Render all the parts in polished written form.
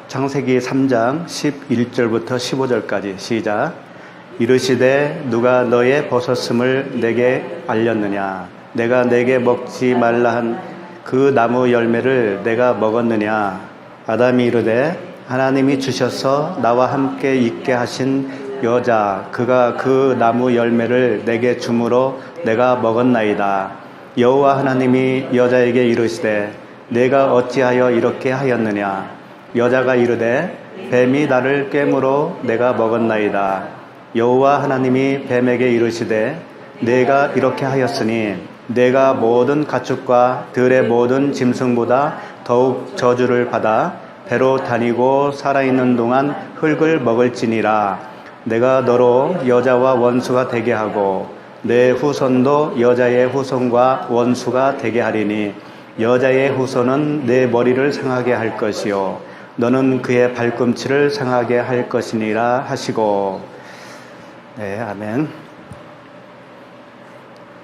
창세기 3장 11절부터 15절까지 시작. 이르시되 누가 너의 벗었음을 내게 알렸느냐? 내가 내게 먹지 말라 한 그 나무 열매를 내가 먹었느냐? 아담이 이르되 하나님이 주셔서 나와 함께 있게 하신 여자 그가 그 나무 열매를 내게 주므로 내가 먹었나이다. 여호와 하나님이 여자에게 이르시되 내가 어찌하여 이렇게 하였느냐? 여자가 이르되 뱀이 나를 꿰므로 내가 먹었나이다. 여호와 하나님이 뱀에게 이르시되 내가 이렇게 하였으니 내가 모든 가축과 들의 모든 짐승보다 더욱 저주를 받아 배로 다니고 살아있는 동안 흙을 먹을지니라. 내가 너로 여자와 원수가 되게 하고 내 후손도 여자의 후손과 원수가 되게 하리니 여자의 후손은 내 머리를 상하게 할 것이요 너는 그의 발꿈치를 상하게 할 것이니라 하시고. 네, 아멘.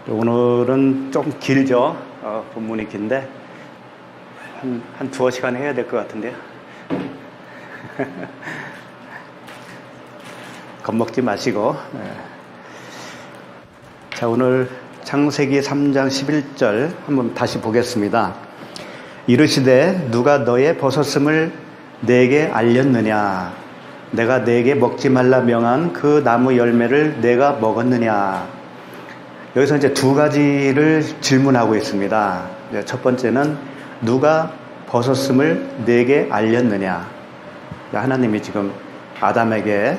오늘은 좀 길죠. 본문이 긴데 한 두어 시간 해야 될 것 같은데요. 겁먹지 마시고. 자, 오늘 창세기 3장 11절 한번 다시 보겠습니다. 이르시되 누가 너의 벗었음을 내게 알렸느냐? 내가 내게 먹지 말라 명한 그 나무 열매를 내가 먹었느냐? 여기서 이제 두 가지를 질문하고 있습니다. 첫 번째는 누가 벗었음을 내게 알렸느냐? 하나님이 지금 아담에게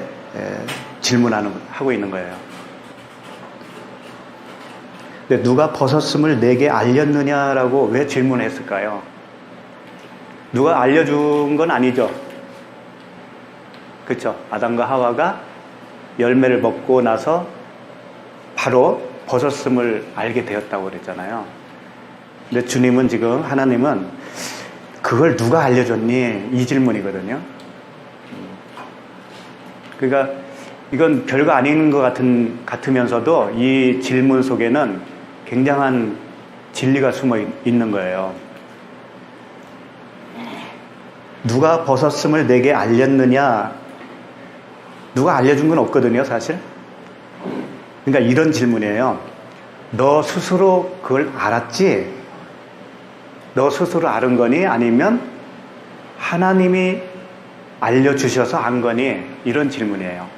질문하고 있는 거예요. 근데 누가 벗었음을 내게 알렸느냐라고 왜 질문했을까요? 누가 알려준 건 아니죠. 그렇죠? 아담과 하와가 열매를 먹고 나서 바로 벗었음을 알게 되었다고 그랬잖아요. 근데 주님은 지금 하나님은 그걸 누가 알려줬니? 이 질문이거든요. 그러니까 이건 별거 아닌 것 같으면서도 이 질문 속에는 굉장한 진리가 숨어 있는 거예요. 누가 벗었음을 내게 알렸느냐? 누가 알려준 건 없거든요, 사실. 그러니까 이런 질문이에요. 너 스스로 그걸 알았지? 너 스스로 알은 거니? 아니면 하나님이 알려주셔서 안 거니? 이런 질문이에요.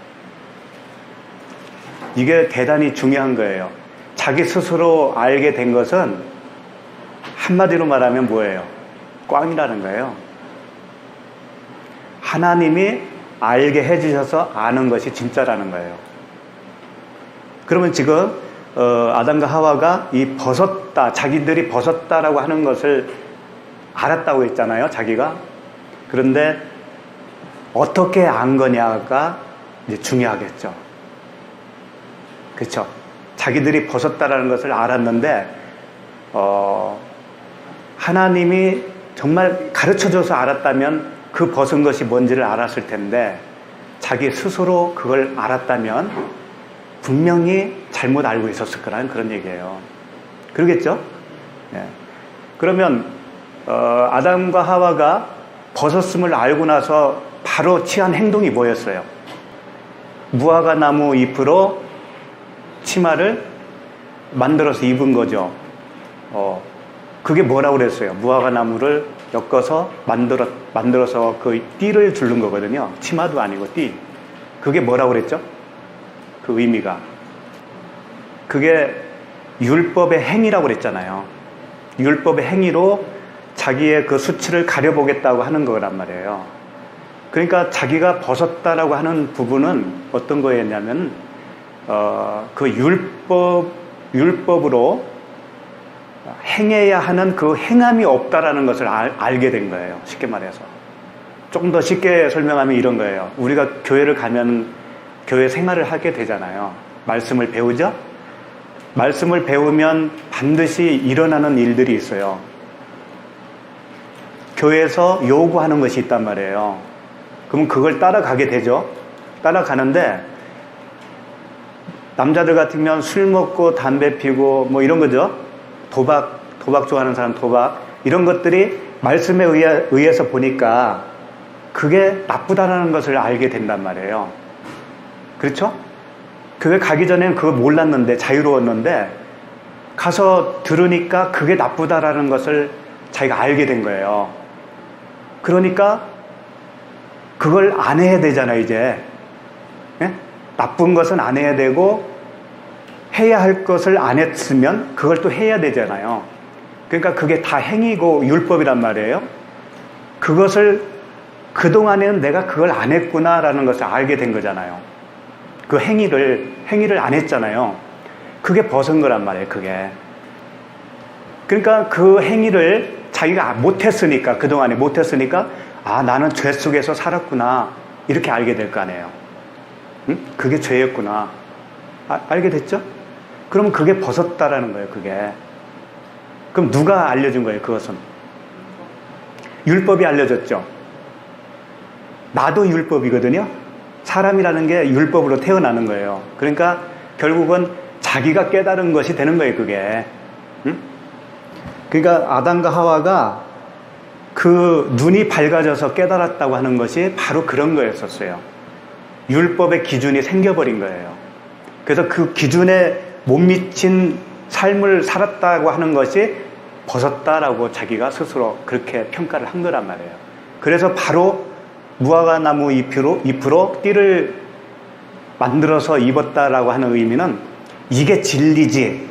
이게 대단히 중요한 거예요. 자기 스스로 알게 된 것은 한마디로 말하면 뭐예요? 꽝이라는 거예요. 하나님이 알게 해주셔서 아는 것이 진짜라는 거예요. 그러면 지금 아담과 하와가 이 벗었다, 자기들이 벗었다라고 하는 것을 알았다고 했잖아요, 자기가. 그런데 어떻게 안 거냐가 이제 중요하겠죠. 그렇죠? 자기들이 벗었다라는 것을 알았는데 하나님이 정말 가르쳐줘서 알았다면 그 벗은 것이 뭔지를 알았을 텐데 자기 스스로 그걸 알았다면 분명히 잘못 알고 있었을 거라는 그런 얘기예요. 그러겠죠? 네. 그러면 아담과 하와가 벗었음을 알고 나서 바로 취한 행동이 뭐였어요? 무화과 나무 잎으로 치마를 만들어서 입은 거죠. 그게 뭐라고 그랬어요? 무화과 나무를 엮어서 만들어서 그 띠를 두른 거거든요. 치마도 아니고 띠. 그게 뭐라고 그랬죠? 그 의미가. 그게 율법의 행위라고 그랬잖아요. 율법의 행위로 자기의 그 수치를 가려보겠다고 하는 거란 말이에요. 그러니까 자기가 벗었다라고 하는 부분은 어떤 거였냐면 그 율법으로 행해야 하는 그 행함이 없다라는 것을 알게 된 거예요. 쉽게 말해서. 조금 더 쉽게 설명하면 이런 거예요. 우리가 교회를 가면 교회 생활을 하게 되잖아요. 말씀을 배우죠? 말씀을 배우면 반드시 일어나는 일들이 있어요. 교회에서 요구하는 것이 있단 말이에요. 그럼 그걸 따라가게 되죠. 따라가는데 남자들 같으면 술 먹고 담배 피고 뭐 이런 거죠. 도박 좋아하는 사람 도박 이런 것들이 말씀에 의해서 보니까 그게 나쁘다라는 것을 알게 된단 말이에요. 그렇죠? 교회 가기 전에는 그거 몰랐는데, 자유로웠는데 가서 들으니까 그게 나쁘다라는 것을 자기가 알게 된 거예요. 그러니까 그걸 안 해야 되잖아요, 이제. 예? 나쁜 것은 안 해야 되고 해야 할 것을 안 했으면 그걸 또 해야 되잖아요. 그러니까 그게 다 행위고 율법이란 말이에요. 그것을 그동안에는 내가 그걸 안 했구나라는 것을 알게 된 거잖아요. 그 행위를 안 했잖아요. 그게 벗은 거란 말이에요, 그게. 그러니까 그 행위를 자기가 못했으니까, 그동안에 못했으니까, 아, 나는 죄 속에서 살았구나. 이렇게 알게 될 거 아니에요. 응? 그게 죄였구나. 알게 됐죠? 그러면 그게 벗었다라는 거예요, 그게. 그럼 누가 알려준 거예요, 그것은? 율법이 알려줬죠. 나도 율법이거든요. 사람이라는 게 율법으로 태어나는 거예요. 그러니까 결국은 자기가 깨달은 것이 되는 거예요, 그게. 응? 그러니까 아담과 하와가 그 눈이 밝아져서 깨달았다고 하는 것이 바로 그런 거였었어요. 율법의 기준이 생겨버린 거예요. 그래서 그 기준에 못 미친 삶을 살았다고 하는 것이 벗었다라고 자기가 스스로 그렇게 평가를 한 거란 말이에요. 그래서 바로 무화과나무 잎으로 띠를 만들어서 입었다라고 하는 의미는 이게 진리지,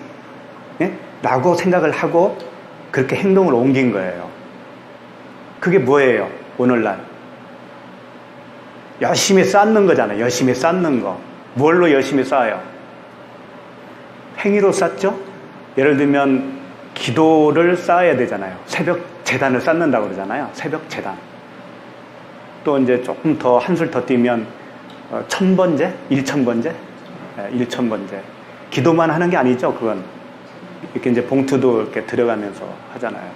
예? 라고 생각을 하고 그렇게 행동을 옮긴 거예요. 그게 뭐예요? 오늘날 열심히 쌓는 거잖아요. 열심히 쌓는 거. 뭘로 열심히 쌓아요? 행위로 쌓죠? 예를 들면 기도를 쌓아야 되잖아요. 새벽 제단을 쌓는다고 그러잖아요. 새벽 제단. 또 이제 조금 더 한술 더 뛰면 1000번제? 1000번제? 1000번제. 기도만 하는 게 아니죠, 그건. 이렇게 이제 봉투도 이렇게 들어가면서 하잖아요.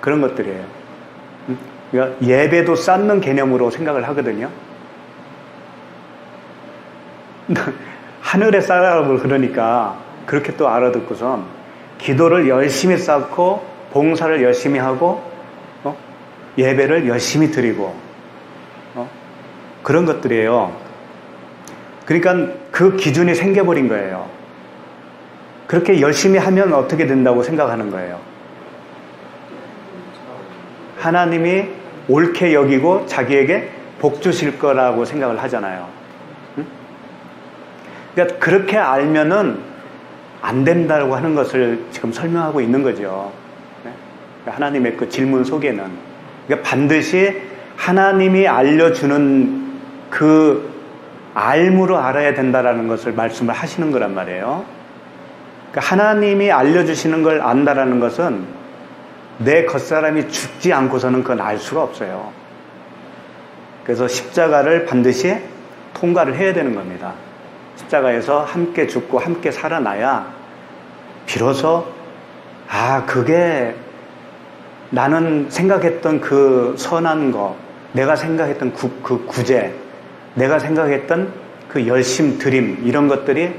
그런 것들이에요. 그러니까 예배도 쌓는 개념으로 생각을 하거든요. 하늘에 쌓으라고 그러니까 그렇게 또 알아듣고선 기도를 열심히 쌓고 봉사를 열심히 하고 예배를 열심히 드리고 그런 것들이에요. 그러니까 그 기준이 생겨버린 거예요. 그렇게 열심히 하면 어떻게 된다고 생각하는 거예요. 하나님이 옳게 여기고 자기에게 복 주실 거라고 생각을 하잖아요. 응? 그러니까 그렇게 알면은 안 된다고 하는 것을 지금 설명하고 있는 거죠. 그러니까 하나님의 그 질문 속에는. 그러니까 반드시 하나님이 알려주는 그 알므로 알아야 된다라는 것을 말씀을 하시는 거란 말이에요. 그러니까 하나님이 알려주시는 걸 안다라는 것은 내 겉사람이 죽지 않고서는 그건 알 수가 없어요. 그래서 십자가를 반드시 통과를 해야 되는 겁니다. 십자가에서 함께 죽고 함께 살아나야 비로소 그게 나는 생각했던 그 선한 거, 내가 생각했던 그 구제, 내가 생각했던 그 열심 드림, 이런 것들이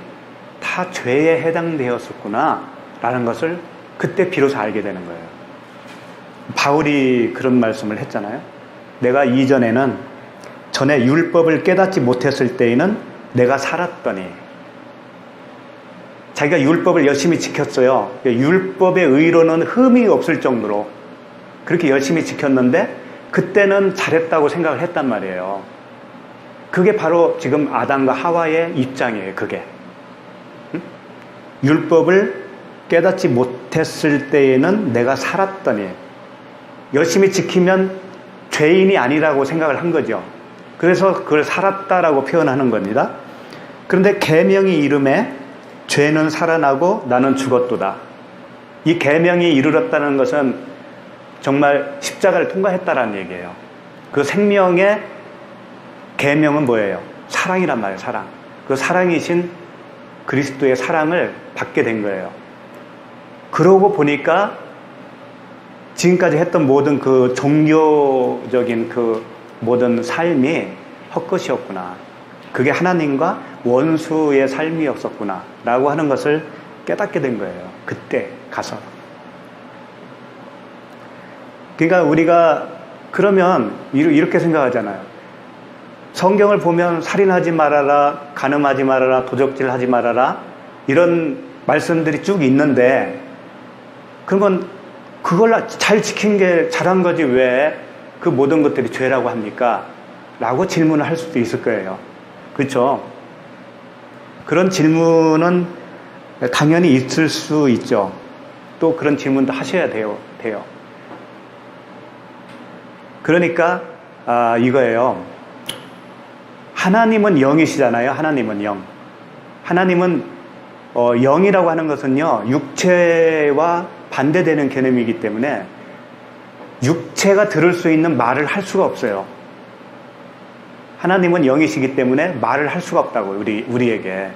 다 죄에 해당되었었구나 라는 것을 그때 비로소 알게 되는 거예요. 바울이 그런 말씀을 했잖아요. 내가 이전에는 전에 율법을 깨닫지 못했을 때에는 내가 살았더니, 자기가 율법을 열심히 지켰어요. 율법의 의로는 흠이 없을 정도로 그렇게 열심히 지켰는데 그때는 잘했다고 생각을 했단 말이에요. 그게 바로 지금 아담과 하와의 입장이에요. 그게 율법을 깨닫지 못했을 때에는 내가 살았더니, 열심히 지키면 죄인이 아니라고 생각을 한 거죠. 그래서 그걸 살았다라고 표현하는 겁니다. 그런데 계명이 이름에 죄는 살아나고 나는 죽었도다. 이 계명이 이르렀다는 것은 정말 십자가를 통과했다라는 얘기예요. 그 생명의 계명은 뭐예요? 사랑이란 말이에요. 사랑. 그 사랑이신 그리스도의 사랑을 받게 된 거예요. 그러고 보니까 지금까지 했던 모든 그 종교적인 그 모든 삶이 헛것이었구나. 그게 하나님과 원수의 삶이었었구나 라고 하는 것을 깨닫게 된 거예요. 그때 가서. 그러니까 우리가 그러면 이렇게 생각하잖아요. 성경을 보면 살인하지 말아라, 간음하지 말아라, 도적질하지 말아라 이런 말씀들이 쭉 있는데 그러면 그걸 잘 지킨 게 잘한 거지 왜 그 모든 것들이 죄라고 합니까? 라고 질문을 할 수도 있을 거예요. 그렇죠? 그런 질문은 당연히 있을 수 있죠. 또 그런 질문도 하셔야 돼요. 그러니까 이거예요. 하나님은 영이시잖아요. 하나님은 영. 하나님은 영이라고 하는 것은요. 육체와 반대되는 개념이기 때문에 육체가 들을 수 있는 말을 할 수가 없어요. 하나님은 영이시기 때문에 말을 할 수가 없다고요. 우리에게.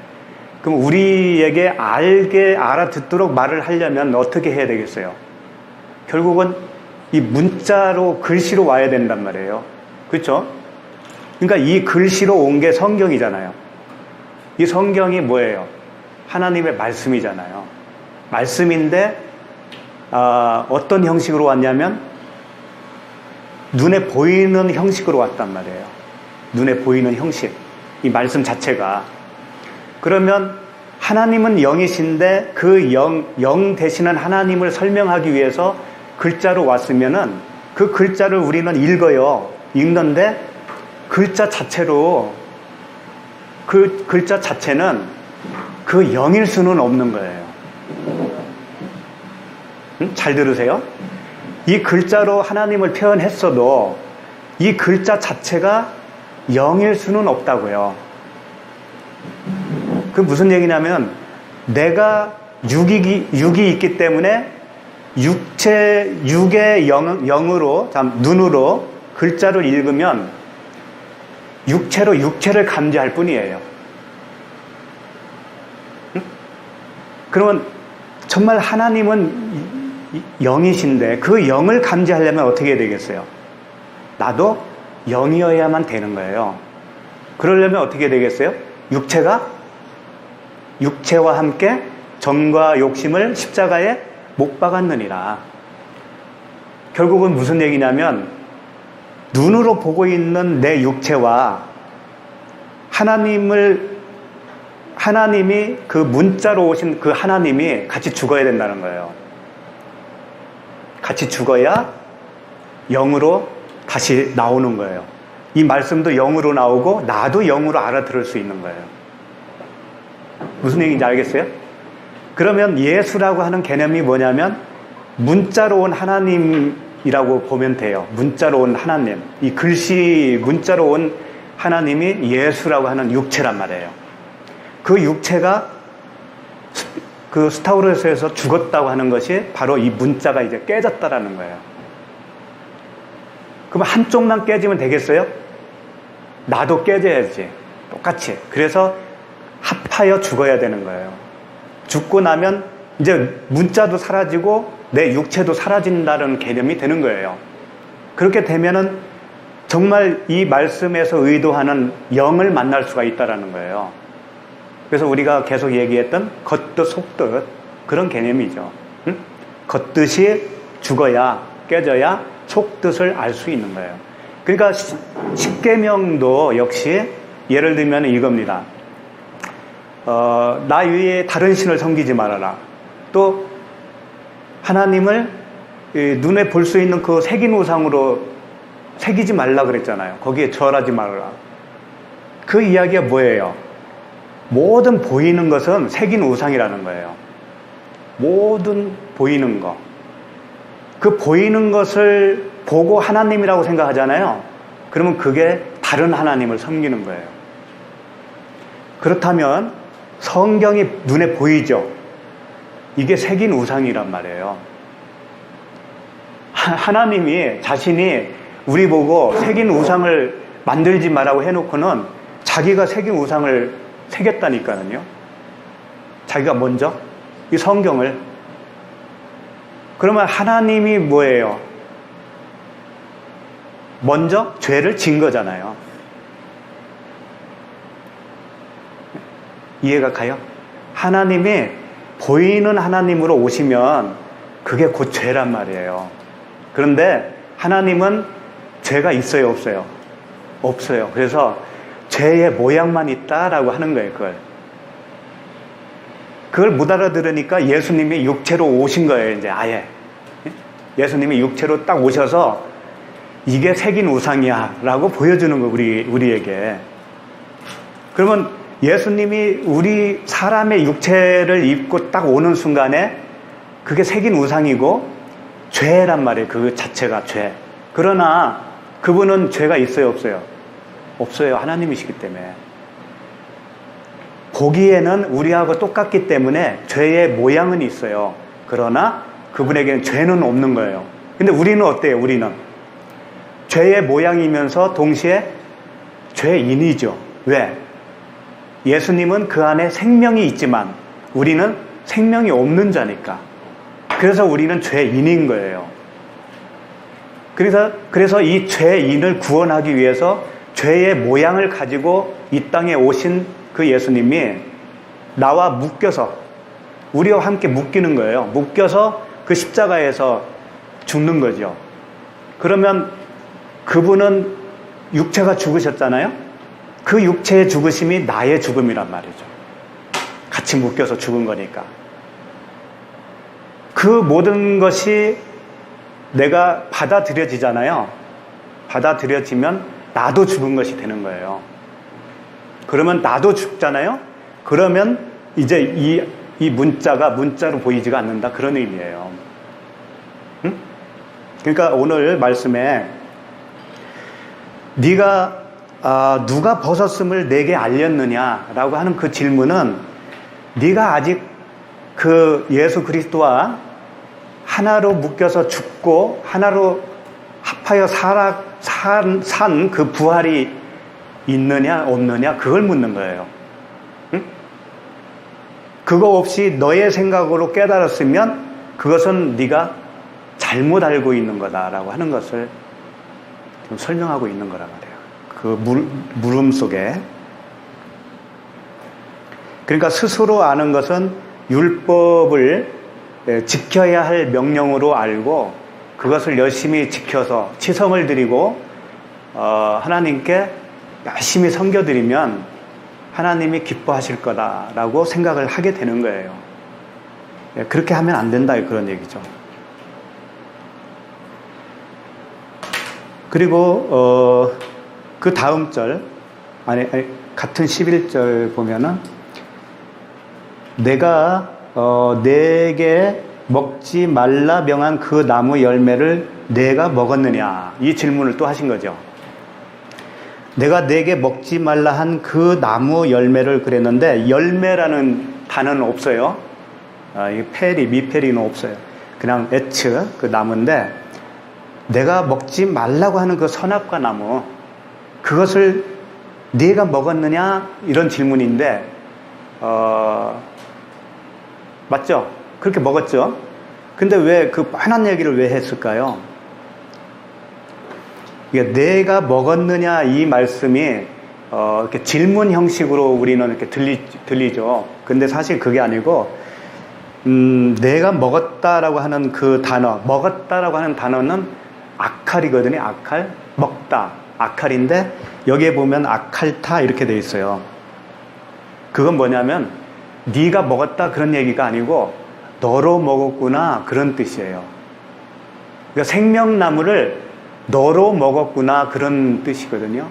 그럼 우리에게 알아듣도록 말을 하려면 어떻게 해야 되겠어요? 결국은 이 문자로 글씨로 와야 된단 말이에요. 그렇죠? 그러니까 이 글씨로 온 게 성경이잖아요. 이 성경이 뭐예요? 하나님의 말씀이잖아요. 말씀인데 어떤 형식으로 왔냐면 눈에 보이는 형식으로 왔단 말이에요. 눈에 보이는 형식. 이 말씀 자체가. 그러면 하나님은 영이신데 그 영 되시는 하나님을 설명하기 위해서 글자로 왔으면은 그 글자를 우리는 읽어요. 읽는데 글자 자체로 그 글자 자체는 그 영일 수는 없는 거예요. 잘 들으세요? 이 글자로 하나님을 표현했어도 이 글자 자체가 영일 수는 없다고요. 그 무슨 얘기냐면 내가 육이 있기 때문에 육의 영으로 눈으로 글자를 읽으면 육체로 육체를 감지할 뿐이에요. 그러면 정말 하나님은 영이신데 그 영을 감지하려면 어떻게 해야 되겠어요? 나도 영이어야만 되는 거예요. 그러려면 어떻게 되겠어요? 육체와 함께 정과 욕심을 십자가에 못 박았느니라. 결국은 무슨 얘기냐면 눈으로 보고 있는 내 육체와 하나님이 그 문자로 오신 그 하나님이 같이 죽어야 된다는 거예요. 같이 죽어야 영으로 다시 나오는 거예요. 이 말씀도 영으로 나오고 나도 영으로 알아들을 수 있는 거예요. 무슨 얘기인지 알겠어요? 그러면 예수라고 하는 개념이 뭐냐면 문자로 온 하나님이라고 보면 돼요. 문자로 온 하나님. 이 글씨 문자로 온 하나님이 예수라고 하는 육체란 말이에요. 그 육체가 그 스타우로스에서 죽었다고 하는 것이 바로 이 문자가 이제 깨졌다라는 거예요. 그럼 한쪽만 깨지면 되겠어요? 나도 깨져야지. 똑같이. 그래서 합하여 죽어야 되는 거예요. 죽고 나면 이제 문자도 사라지고 내 육체도 사라진다는 개념이 되는 거예요. 그렇게 되면은 정말 이 말씀에서 의도하는 영을 만날 수가 있다라는 거예요. 그래서 우리가 계속 얘기했던 겉뜻 속뜻 그런 개념이죠. 응? 겉뜻이 죽어야 깨져야 속뜻을 알 수 있는 거예요. 그러니까 십계명도 역시 예를 들면 이겁니다. 나 위에 다른 신을 섬기지 말아라. 또 하나님을 눈에 볼 수 있는 그 새긴 우상으로 새기지 말라 그랬잖아요. 거기에 절하지 말아라. 그 이야기가 뭐예요? 모든 보이는 것은 새긴 우상이라는 거예요. 모든 보이는 것. 그 보이는 것을 보고 하나님이라고 생각하잖아요. 그러면 그게 다른 하나님을 섬기는 거예요. 그렇다면 성경이 눈에 보이죠? 이게 새긴 우상이란 말이에요. 하나님이 자신이 우리 보고 새긴 우상을 만들지 말라고 해놓고는 자기가 새긴 우상을 새겼다니까요. 자기가 먼저 이 성경을. 그러면 하나님이 뭐예요? 먼저 죄를 진 거잖아요. 이해가 가요? 하나님이 보이는 하나님으로 오시면 그게 곧 죄란 말이에요. 그런데 하나님은 죄가 있어요, 없어요? 없어요. 그래서 죄의 모양만 있다라고 하는 거예요, 그걸. 그걸 못 알아들으니까 예수님이 육체로 오신 거예요, 이제 아예. 예수님이 육체로 딱 오셔서 이게 새긴 우상이야 라고 보여주는 거예요, 우리에게. 그러면 예수님이 우리 사람의 육체를 입고 딱 오는 순간에 그게 새긴 우상이고 죄란 말이에요, 그 자체가 죄. 그러나 그분은 죄가 있어요, 없어요? 없어요. 하나님이시기 때문에. 보기에는 우리하고 똑같기 때문에 죄의 모양은 있어요. 그러나 그분에게는 죄는 없는 거예요. 근데 우리는 어때요? 우리는 죄의 모양이면서 동시에 죄인이죠. 왜? 예수님은 그 안에 생명이 있지만 우리는 생명이 없는 자니까. 그래서 우리는 죄인인 거예요. 그래서 이 죄인을 구원하기 위해서 죄의 모양을 가지고 이 땅에 오신 그 예수님이 나와 묶여서 우리와 함께 묶이는 거예요. 묶여서 그 십자가에서 죽는 거죠. 그러면 그분은 육체가 죽으셨잖아요. 그 육체의 죽으심이 나의 죽음이란 말이죠. 같이 묶여서 죽은 거니까. 그 모든 것이 내가 받아들여지잖아요. 받아들여지면 나도 죽은 것이 되는 거예요. 그러면 나도 죽잖아요. 그러면 이제 이 문자가 문자로 보이지가 않는다, 그런 의미예요. 응? 그러니까 오늘 말씀에 네가 누가 벗었음을 내게 알렸느냐라고 하는 그 질문은 네가 아직 그 예수 그리스도와 하나로 묶여서 죽고 하나로 합하여 산 그 부활이 있느냐 없느냐, 그걸 묻는 거예요. 응? 그거 없이 너의 생각으로 깨달았으면 그것은 네가 잘못 알고 있는 거다라고 하는 것을 좀 설명하고 있는 거란 말이에요. 그 물음 속에. 그러니까 스스로 아는 것은 율법을 지켜야 할 명령으로 알고 그것을 열심히 지켜서 치성을 드리고 하나님께 열심히 섬겨드리면 하나님이 기뻐하실 거다라고 생각을 하게 되는 거예요. 그렇게 하면 안 된다, 그런 얘기죠. 그리고 그 다음 절, 같은 11절 보면은 내가 내게 먹지 말라 명한 그 나무 열매를 내가 먹었느냐, 이 질문을 또 하신 거죠. 내가 내게 먹지 말라 한 그 나무 열매를 그랬는데, 열매라는 단어는 없어요. 이 페리, 미페리는 없어요. 그냥 에츠, 그 나무인데, 내가 먹지 말라고 하는 그 선악과 나무, 그것을 네가 먹었느냐, 이런 질문인데, 맞죠? 그렇게 먹었죠? 근데 왜 그 뻔한 얘기를 왜 했을까요? 이게 내가 먹었느냐, 이 말씀이 이렇게 질문 형식으로 우리는 이렇게 들리죠. 근데 사실 그게 아니고, 내가 먹었다라고 하는 그 단어, 먹었다라고 하는 단어는 아칼이거든요. 아칼, 먹다, 아칼인데 여기에 보면 아칼타 이렇게 돼 있어요. 그건 뭐냐면 네가 먹었다 그런 얘기가 아니고 너로 먹었구나, 그런 뜻이에요. 그러니까 생명나무를 너로 먹었구나, 그런 뜻이거든요.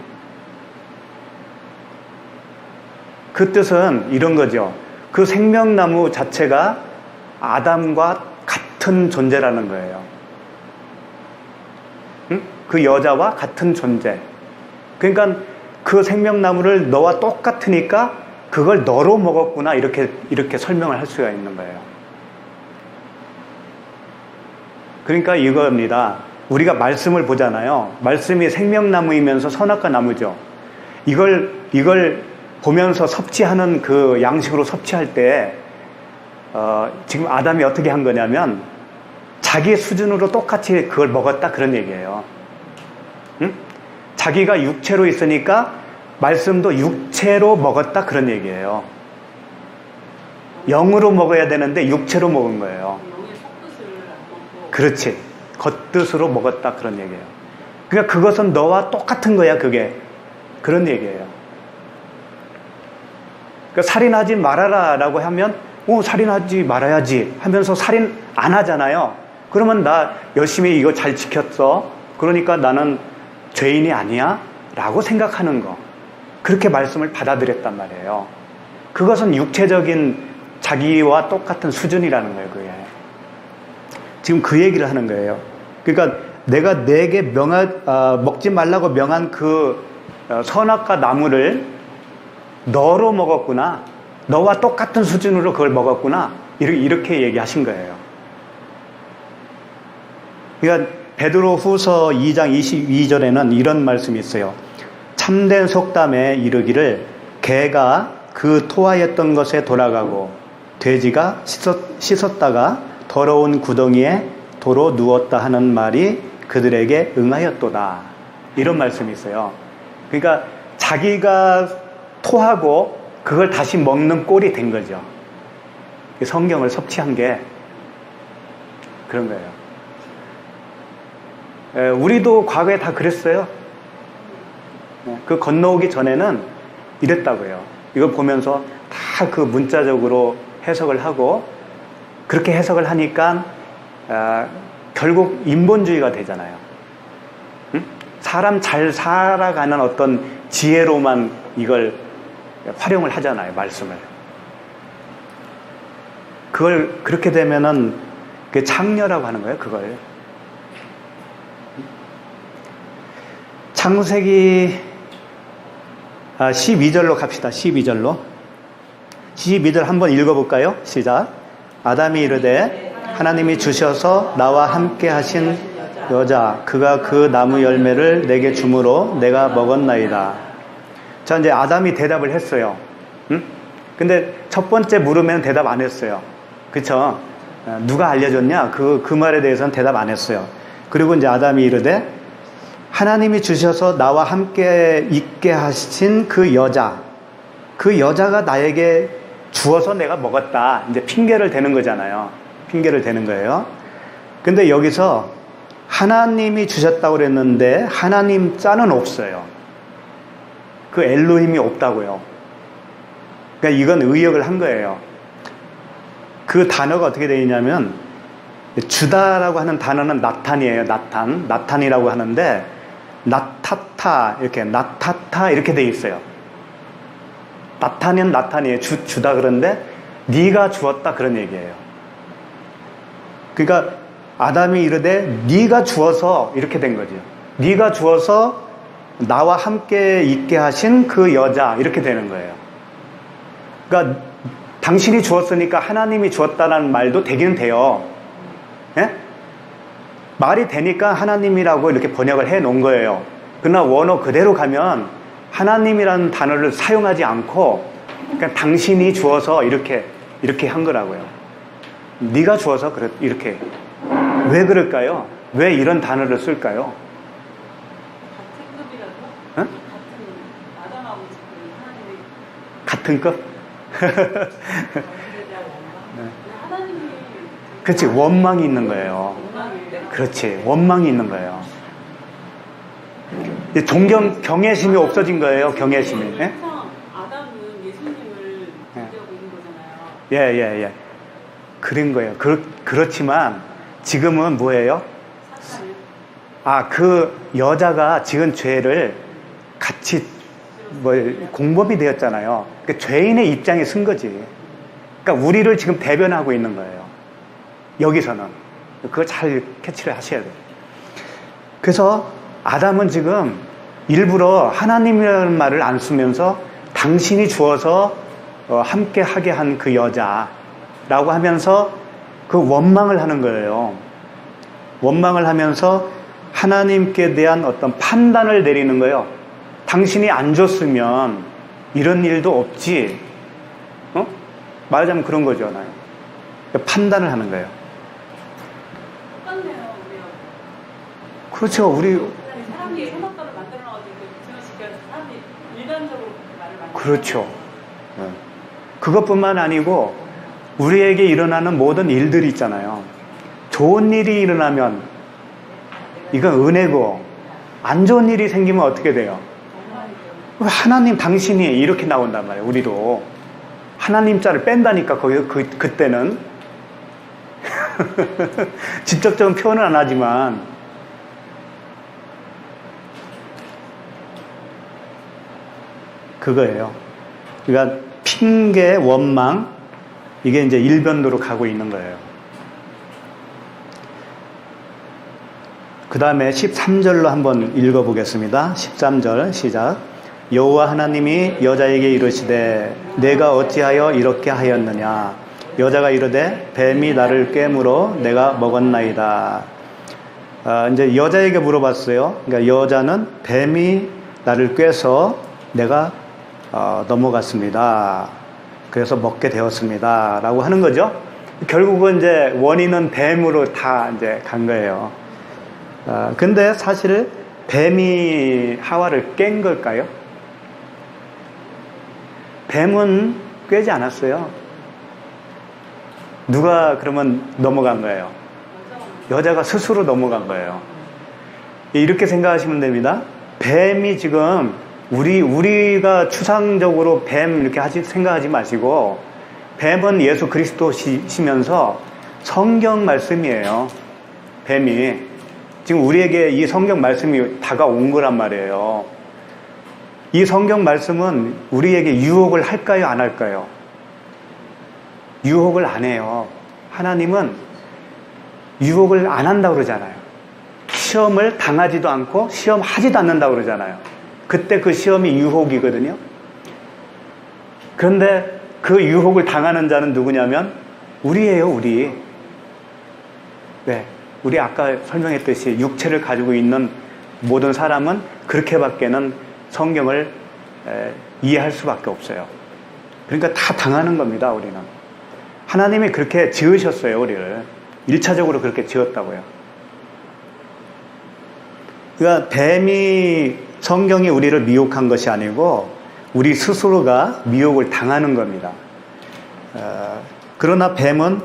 그 뜻은 이런 거죠. 그 생명나무 자체가 아담과 같은 존재라는 거예요. 응? 그 여자와 같은 존재. 그러니까 그 생명나무를 너와 똑같으니까 그걸 너로 먹었구나, 이렇게 설명을 할 수가 있는 거예요. 그러니까 이겁니다. 우리가 말씀을 보잖아요. 말씀이 생명나무이면서 선악과 나무죠. 이걸 보면서 섭취하는 그 양식으로 섭취할 때 지금 아담이 어떻게 한 거냐면 자기 수준으로 똑같이 그걸 먹었다, 그런 얘기예요. 응? 자기가 육체로 있으니까 말씀도 육체로 먹었다, 그런 얘기예요. 영으로 먹어야 되는데 육체로 먹은 거예요. 그렇지. 겉뜻으로 먹었다, 그런 얘기예요. 그러니까 그것은 너와 똑같은 거야, 그게. 그런 얘기예요. 그러니까 살인하지 말아라 라고 하면, 살인하지 말아야지 하면서 살인 안 하잖아요. 그러면 나 열심히 이거 잘 지켰어. 그러니까 나는 죄인이 아니야? 라고 생각하는 거. 그렇게 말씀을 받아들였단 말이에요. 그것은 육체적인 자기와 똑같은 수준이라는 거예요, 그게. 지금 그 얘기를 하는 거예요. 그러니까 내가 내게 먹지 말라고 명한 그 선악과 나무를 너로 먹었구나. 너와 똑같은 수준으로 그걸 먹었구나. 이렇게 얘기하신 거예요. 그러니까 베드로 후서 2장 22절에는 이런 말씀이 있어요. 참된 속담에 이르기를 개가 그 토하였던 것에 돌아가고 돼지가 씻었다가 더러운 구덩이에 도로 누웠다 하는 말이 그들에게 응하였도다. 이런 말씀이 있어요. 그러니까 자기가 토하고 그걸 다시 먹는 꼴이 된 거죠. 성경을 섭취한 게 그런 거예요. 우리도 과거에 다 그랬어요. 그 건너오기 전에는 이랬다고요. 이걸 보면서 다 그 문자적으로 해석을 하고 그렇게 해석을 하니까 결국 인본주의가 되잖아요. 응? 사람 잘 살아가는 어떤 지혜로만 이걸 활용을 하잖아요, 말씀을. 그걸 그렇게 되면은 그게 창녀라고 하는 거예요, 그걸. 창세기 12절로 갑시다. 12절로. 12절 한번 읽어볼까요? 시작. 아담이 이르되 하나님이 주셔서 나와 함께 하신 여자 그가 그 나무 열매를 내게 주므로 내가 먹었나이다. 자, 이제 아담이 대답을 했어요. 응? 근데 첫 번째 물으면 대답 안 했어요. 그쵸? 누가 알려줬냐? 그 말에 대해서는 대답 안 했어요. 그리고 이제 아담이 이르되 하나님이 주셔서 나와 함께 있게 하신 그 여자가 나에게 주어서 내가 먹었다. 이제 핑계를 대는 거잖아요. 핑계를 대는 거예요. 근데 여기서 하나님이 주셨다고 그랬는데 하나님 자는 없어요. 그 엘로힘이 없다고요. 그러니까 이건 의역을 한 거예요. 그 단어가 어떻게 되어 있냐면 주다라고 하는 단어는 나탄이에요. 나탄이라고 하는데 나타타 이렇게 되어 있어요. 나탄은 나탄이에요. 주다 그런데 네가 주었다 그런 얘기예요. 그러니까 아담이 이르되 네가 주어서 이렇게 된 거죠. 네가 주어서 나와 함께 있게 하신 그 여자 이렇게 되는 거예요. 그러니까 당신이 주었으니까 하나님이 주었다는 말도 되기는 돼요. 예? 말이 되니까 하나님이라고 이렇게 번역을 해 놓은 거예요. 그러나 원어 그대로 가면 하나님이라는 단어를 사용하지 않고 그냥 당신이 주어서 이렇게 한 거라고요. 네가 주어서 이렇게. 왜 그럴까요? 왜 이런 단어를 쓸까요? 같은 급이라도? 어? 같은 아담하고 하나님이 같은 급? 그렇지, 원망이 있는 거예요. 그렇지, 원망이 있는 거예요. 경외심이 없어진 거예요, 경외심이. 예? 아담은 예수님을 기대하고 있는 거잖아요. 예. 그런 거예요. 그렇지만 지금은 뭐예요? 그 여자가 지은 죄를 같이 공범이 되었잖아요. 그러니까 죄인의 입장에 쓴 거지. 그러니까 우리를 지금 대변하고 있는 거예요. 여기서는. 그거 잘 캐치를 하셔야 돼요. 그래서 아담은 지금 일부러 하나님이라는 말을 안 쓰면서 당신이 주어서 함께 하게 한 그 여자라고 하면서 그 원망을 하는 거예요. 원망을 하면서 하나님께 대한 어떤 판단을 내리는 거예요. 당신이 안 줬으면 이런 일도 없지. 말하자면 그런 거잖아요. 판단을 하는 거예요. 똑같네요, 우리가. 그렇죠. 우리 사람이 선악과를 만들어놔가지고 증언시켜서 사람이 일반적으로 말을 많이 그렇죠. 그것뿐만 아니고 우리에게 일어나는 모든 일들이 있잖아요. 좋은 일이 일어나면 이건 은혜고 안 좋은 일이 생기면 어떻게 돼요? 엉망이죠. 하나님 당신이 이렇게 나온단 말이에요. 우리도 하나님 자를 뺀다니까 그때는 직접적인 표현은 안 하지만 그거예요. 그러니까 핑계, 원망 이게 이제 일변도로 가고 있는 거예요. 그 다음에 13절로 한번 읽어보겠습니다. 13절 시작. 여호와 하나님이 여자에게 이르시되 내가 어찌하여 이렇게 하였느냐. 여자가 이르되 뱀이 나를 꿰물어 내가 먹었나이다. 이제 여자에게 물어봤어요. 그러니까 여자는 뱀이 나를 꿰서 내가 넘어갔습니다. 그래서 먹게 되었습니다. 라고 하는 거죠. 결국은 이제 원인은 뱀으로 다 이제 간 거예요. 근데 사실 뱀이 하와를 깬 걸까요? 뱀은 꿰지 않았어요. 누가 그러면 넘어간 거예요? 여자가 스스로 넘어간 거예요. 이렇게 생각하시면 됩니다. 뱀이 지금 우리가 추상적으로 뱀 이렇게 생각하지 마시고 뱀은 예수 그리스도시면서 성경 말씀이에요. 뱀이 지금 우리에게 이 성경 말씀이 다가온 거란 말이에요. 이 성경 말씀은 우리에게 유혹을 할까요? 안 할까요? 유혹을 안 해요. 하나님은 유혹을 안 한다고 그러잖아요. 시험을 당하지도 않고 시험하지도 않는다고 그러잖아요. 그때 그 시험이 유혹이거든요. 그런데 그 유혹을 당하는 자는 누구냐면 우리예요, 우리. 네, 우리 아까 설명했듯이 육체를 가지고 있는 모든 사람은 그렇게밖에는 성경을 이해할 수밖에 없어요. 그러니까 다 당하는 겁니다, 우리는. 하나님이 그렇게 지으셨어요, 우리를. 1차적으로 그렇게 지었다고요. 그러니까 뱀이 성경이 우리를 미혹한 것이 아니고 우리 스스로가 미혹을 당하는 겁니다. 그러나 뱀은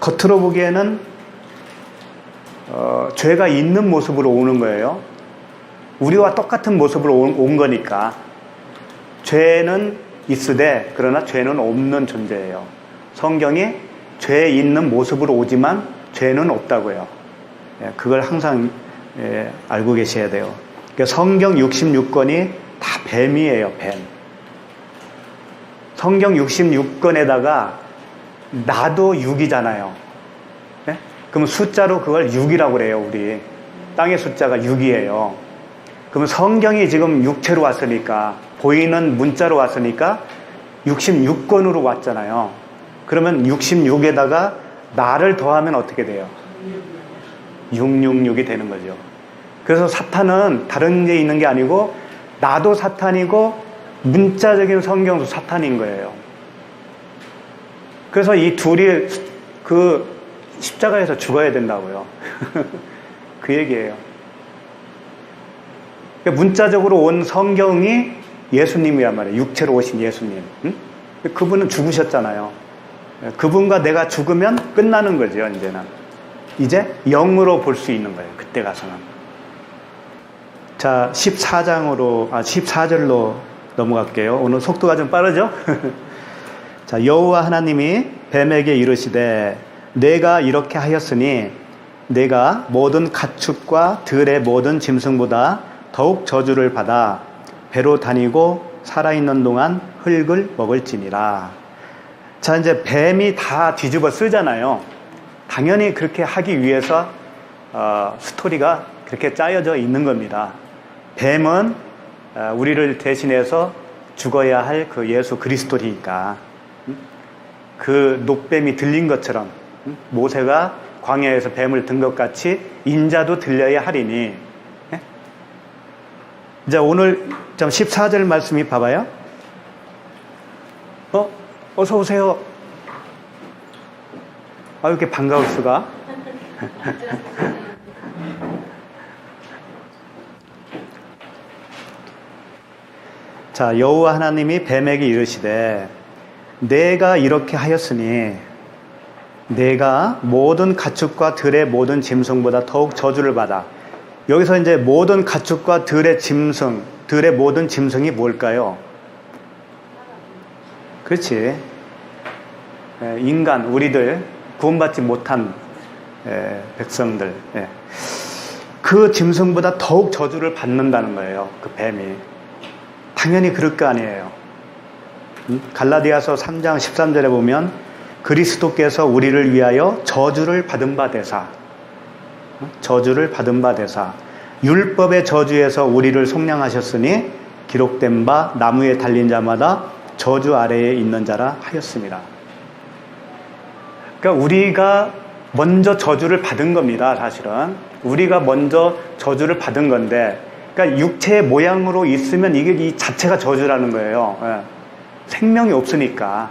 겉으로 보기에는 죄가 있는 모습으로 오는 거예요. 우리와 똑같은 모습으로 온 거니까. 죄는 있으되 그러나 죄는 없는 존재예요. 성경이 죄 있는 모습으로 오지만 죄는 없다고요. 그걸 항상 알고 계셔야 돼요. 성경 66권이 다 뱀이에요, 뱀. 성경 66권에다가 나도 6이잖아요. 네? 그럼 숫자로 그걸 6이라고 그래요, 우리. 땅의 숫자가 6이에요. 그럼 성경이 지금 육체로 왔으니까, 보이는 문자로 왔으니까 66권으로 왔잖아요. 그러면 66에다가 나를 더하면 어떻게 돼요? 666이 되는 거죠. 그래서 사탄은 다른 게 있는 게 아니고 나도 사탄이고 문자적인 성경도 사탄인 거예요. 그래서 이 둘이 그 십자가에서 죽어야 된다고요. 그 얘기예요. 그러니까 문자적으로 온 성경이 예수님이란 말이에요. 육체로 오신 예수님. 응? 그분은 죽으셨잖아요. 그분과 내가 죽으면 끝나는 거죠, 이제는. 이제 영으로 볼 수 있는 거예요. 그때 가서는. 자, 14절로 넘어갈게요. 오늘 속도가 좀 빠르죠? 자, 여호와 하나님이 뱀에게 이르시되 내가 이렇게 하였으니 내가 모든 가축과 들의 모든 짐승보다 더욱 저주를 받아 배로 다니고 살아있는 동안 흙을 먹을지니라. 자, 이제 뱀이 다 뒤집어 쓰잖아요. 당연히 그렇게 하기 위해서 스토리가 그렇게 짜여져 있는 겁니다. 뱀은 우리를 대신해서 죽어야 할 그 예수 그리스도니까. 그 녹뱀이 들린 것처럼 모세가 광야에서 뱀을 든 것 같이 인자도 들려야 하리니. 이제 오늘 좀 14절 말씀이 봐봐요. 어서 오세요. 이렇게 반가울 수가. 자, 여호와 하나님이 뱀에게 이르시되 내가 이렇게 하였으니 내가 모든 가축과 들의 모든 짐승보다 더욱 저주를 받아. 여기서 이제 모든 가축과 들의 짐승, 들의 모든 짐승이 뭘까요? 그렇지. 인간, 우리들, 구원받지 못한 백성들. 그 짐승보다 더욱 저주를 받는다는 거예요. 그 뱀이. 당연히 그럴 거 아니에요. 갈라디아서 3장 13절에 보면 그리스도께서 우리를 위하여 저주를 받은 바 되사, 저주를 받은 바 되사 율법의 저주에서 우리를 속량하셨으니 기록된 바 나무에 달린 자마다 저주 아래에 있는 자라 하였습니다. 그러니까 우리가 먼저 저주를 받은 겁니다. 사실은 우리가 먼저 저주를 받은 건데, 그러니까 육체의 모양으로 있으면 이게 이 자체가 저주라는 거예요. 생명이 없으니까.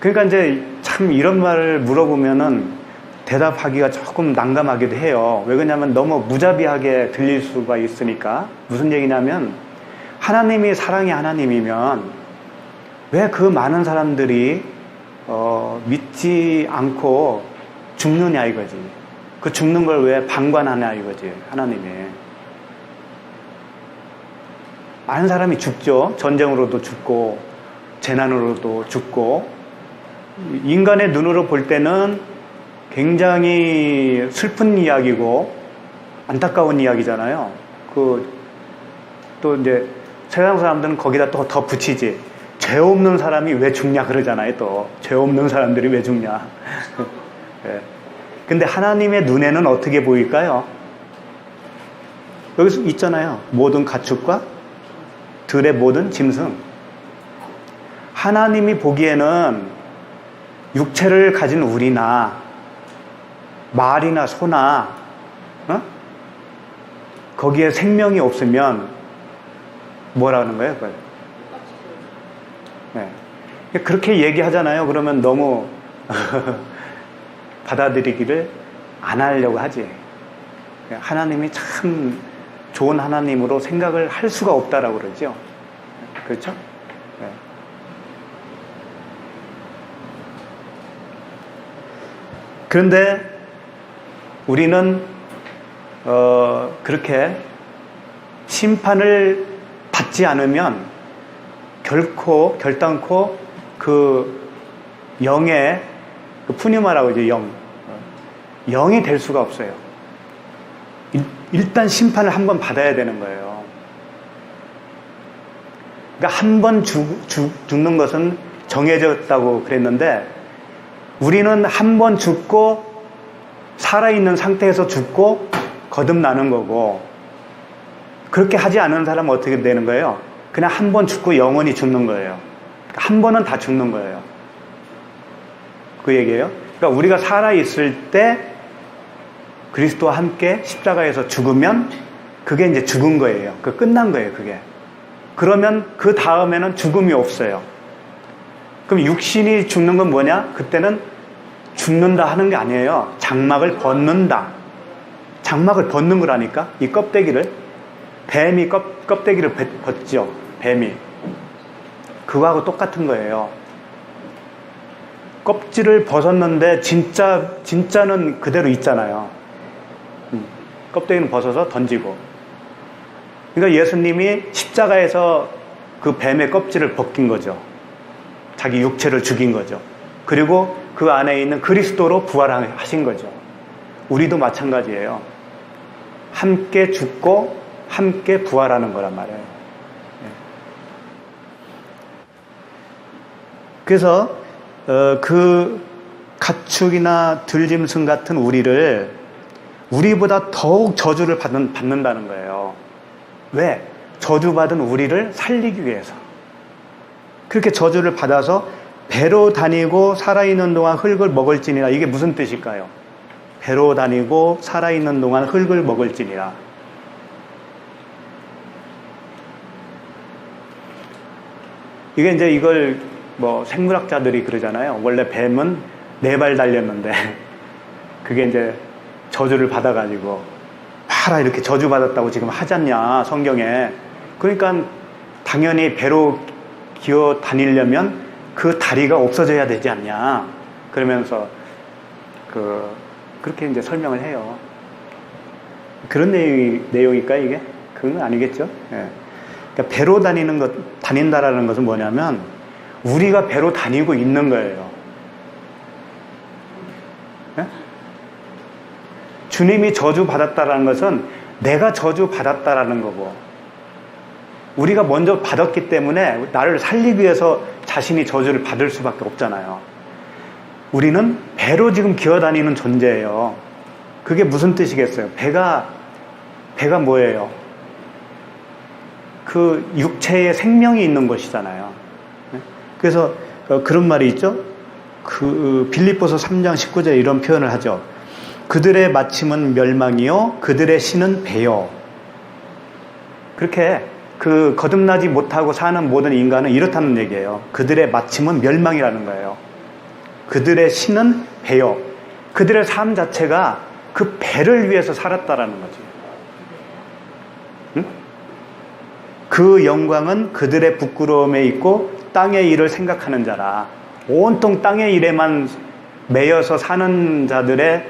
그러니까 이제 참 이런 말을 물어보면은 대답하기가 조금 난감하기도 해요. 왜 그러냐면 너무 무자비하게 들릴 수가 있으니까. 무슨 얘기냐면 하나님이 사랑의 하나님이면 왜 그 많은 사람들이 믿지 않고 죽느냐 이거지. 그 죽는 걸 왜 방관하냐 이거지. 하나님이. 많은 사람이 죽죠. 전쟁으로도 죽고 재난으로도 죽고. 인간의 눈으로 볼 때는 굉장히 슬픈 이야기고 안타까운 이야기잖아요. 또 이제 세상 사람들은 거기다 또 더 붙이지. 죄 없는 사람이 왜 죽냐 그러잖아요. 또 죄 없는 사람들이 왜 죽냐. 네. 근데 하나님의 눈에는 어떻게 보일까요? 여기서 있잖아요. 모든 가축과 들의 모든 짐승. 하나님이 보기에는 육체를 가진 우리나 말이나 소나 거기에 생명이 없으면 뭐라는 거예요? 그걸? 네. 그렇게 얘기하잖아요. 그러면 너무 받아들이기를 안 하려고 하지. 하나님이 참 좋은 하나님으로 생각을 할 수가 없다라고 그러죠. 그렇죠? 네. 그런데 우리는 그렇게 심판을 받지 않으면 결단코 그 영의 그 푸니마라고 이제 영이 될 수가 없어요. 일단 심판을 한번 받아야 되는 거예요. 그러니까 한 번 죽는 것은 정해졌다고 그랬는데 우리는 한 번 죽고 살아있는 상태에서 죽고 거듭나는 거고, 그렇게 하지 않은 사람은 어떻게 되는 거예요? 그냥 한 번 죽고 영원히 죽는 거예요. 한 번은 다 죽는 거예요. 그 얘기예요. 그러니까 우리가 살아있을 때 그리스도와 함께 십자가에서 죽으면 그게 이제 죽은 거예요. 그 끝난 거예요, 그게. 그러면 그 다음에는 죽음이 없어요. 그럼 육신이 죽는 건 뭐냐? 그때는 죽는다 하는 게 아니에요. 장막을 벗는다. 장막을 벗는 거라니까? 이 껍데기를. 뱀이 껍데기를 벗죠. 뱀이. 그거하고 똑같은 거예요. 껍질을 벗었는데 진짜는 그대로 있잖아요. 껍데기는 벗어서 던지고. 그러니까 예수님이 십자가에서 그 뱀의 껍질을 벗긴 거죠. 자기 육체를 죽인 거죠. 그리고 그 안에 있는 그리스도로 부활하신 거죠. 우리도 마찬가지예요. 함께 죽고 함께 부활하는 거란 말이에요. 그래서 그 가축이나 들짐승 같은 우리보다 더욱 저주를 받는다는 거예요. 왜? 저주받은 우리를 살리기 위해서. 그렇게 저주를 받아서 배로 다니고 살아있는 동안 흙을 먹을지니라. 이게 무슨 뜻일까요? 배로 다니고 살아있는 동안 흙을 먹을지니라. 이게 이제 이걸 뭐 생물학자들이 그러잖아요. 원래 뱀은 4발 달렸는데 그게 이제 저주를 받아가지고 봐라 이렇게 저주받았다고 지금 하잖냐 성경에. 그러니까 당연히 배로 기어 다니려면 그 다리가 없어져야 되지 않냐. 그러면서 그렇게 이제 설명을 해요. 그런 내용일까 이게? 그건 아니겠죠. 예. 그러니까 배로 다닌다라는 것은 뭐냐면 우리가 배로 다니고 있는 거예요. 예? 주님이 저주 받았다라는 것은 내가 저주 받았다라는 거고, 우리가 먼저 받았기 때문에 나를 살리기 위해서 자신이 저주를 받을 수밖에 없잖아요. 우리는 배로 지금 기어다니는 존재예요. 그게 무슨 뜻이겠어요? 배가 뭐예요? 그 육체에 생명이 있는 것이잖아요. 그래서 그런 말이 있죠. 그 빌립보서 3장 19절에 이런 표현을 하죠. 그들의 마침은 멸망이요 그들의 신은 배요. 그렇게 그 거듭나지 못하고 사는 모든 인간은 이렇다는 얘기예요. 그들의 마침은 멸망이라는 거예요. 그들의 신은 배요. 그들의 삶 자체가 그 배를 위해서 살았다라는 거지. 응? 그 영광은 그들의 부끄러움에 있고 땅의 일을 생각하는 자라. 온통 땅의 일에만 매여서 사는 자들의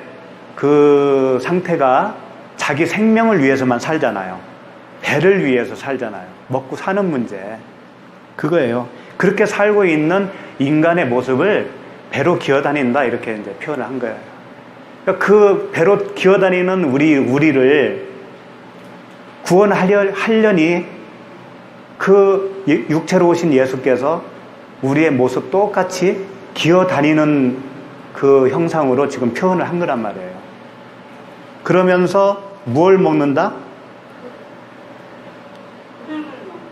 그 상태가 자기 생명을 위해서만 살잖아요. 배를 위해서 살잖아요. 먹고 사는 문제. 그거예요. 그렇게 살고 있는 인간의 모습을 배로 기어다닌다 이렇게 이제 표현을 한 거예요. 그러니까 그 배로 기어다니는 우리를 구원하려니 그 육체로 오신 예수께서 우리의 모습 똑같이 기어다니는 그 형상으로 지금 표현을 한 거란 말이에요. 그러면서 뭘 먹는다?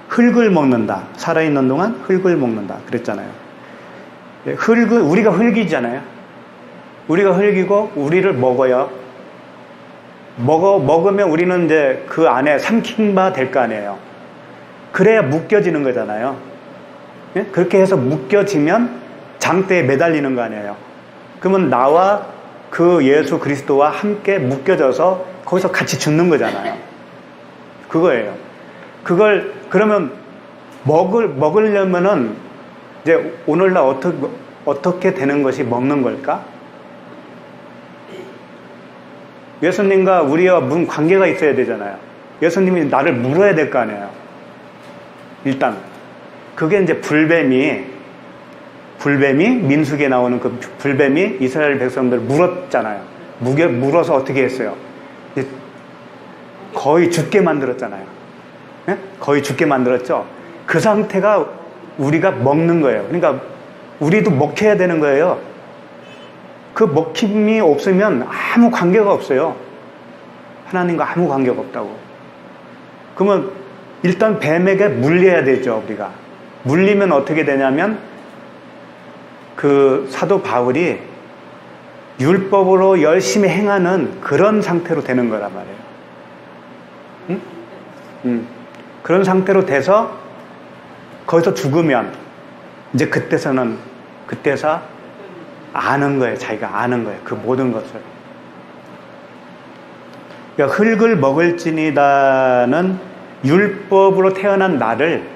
흙을 먹는다. 살아있는 동안 흙을 먹는다. 그랬잖아요. 우리가 흙이잖아요. 우리가 흙이고 우리를 먹어요. 먹으면 우리는 이제 그 안에 삼킨 바 될 거 아니에요. 그래야 묶여지는 거잖아요. 예? 그렇게 해서 묶여지면 장대에 매달리는 거 아니에요. 그러면 나와 그 예수 그리스도와 함께 묶여져서 거기서 같이 죽는 거잖아요. 그거예요. 그걸 그러면 먹으려면은 이제 오늘날 어떻게 되는 것이 먹는 걸까? 예수님과 우리와 무슨 관계가 있어야 되잖아요. 예수님이 나를 물어야 될 거 아니에요. 일단 그게 이제 불뱀이 민수기에 나오는 그 불뱀이 이스라엘 백성들을 물었잖아요. 물어서 어떻게 했어요? 거의 죽게 만들었잖아요. 네? 거의 죽게 만들었죠. 그 상태가 우리가 먹는 거예요. 그러니까 우리도 먹혀야 되는 거예요. 그 먹힘이 없으면 아무 관계가 없어요. 하나님과 아무 관계가 없다고. 그러면 일단 뱀에게 물려야 되죠, 우리가. 물리면 어떻게 되냐면 그 사도 바울이 율법으로 열심히 행하는 그런 상태로 되는 거란 말이에요. 응? 그런 상태로 돼서 거기서 죽으면 이제 그때서 아는 거예요. 자기가 아는 거예요. 그 모든 것을. 그러니까 흙을 먹을지니다는 율법으로 태어난 나를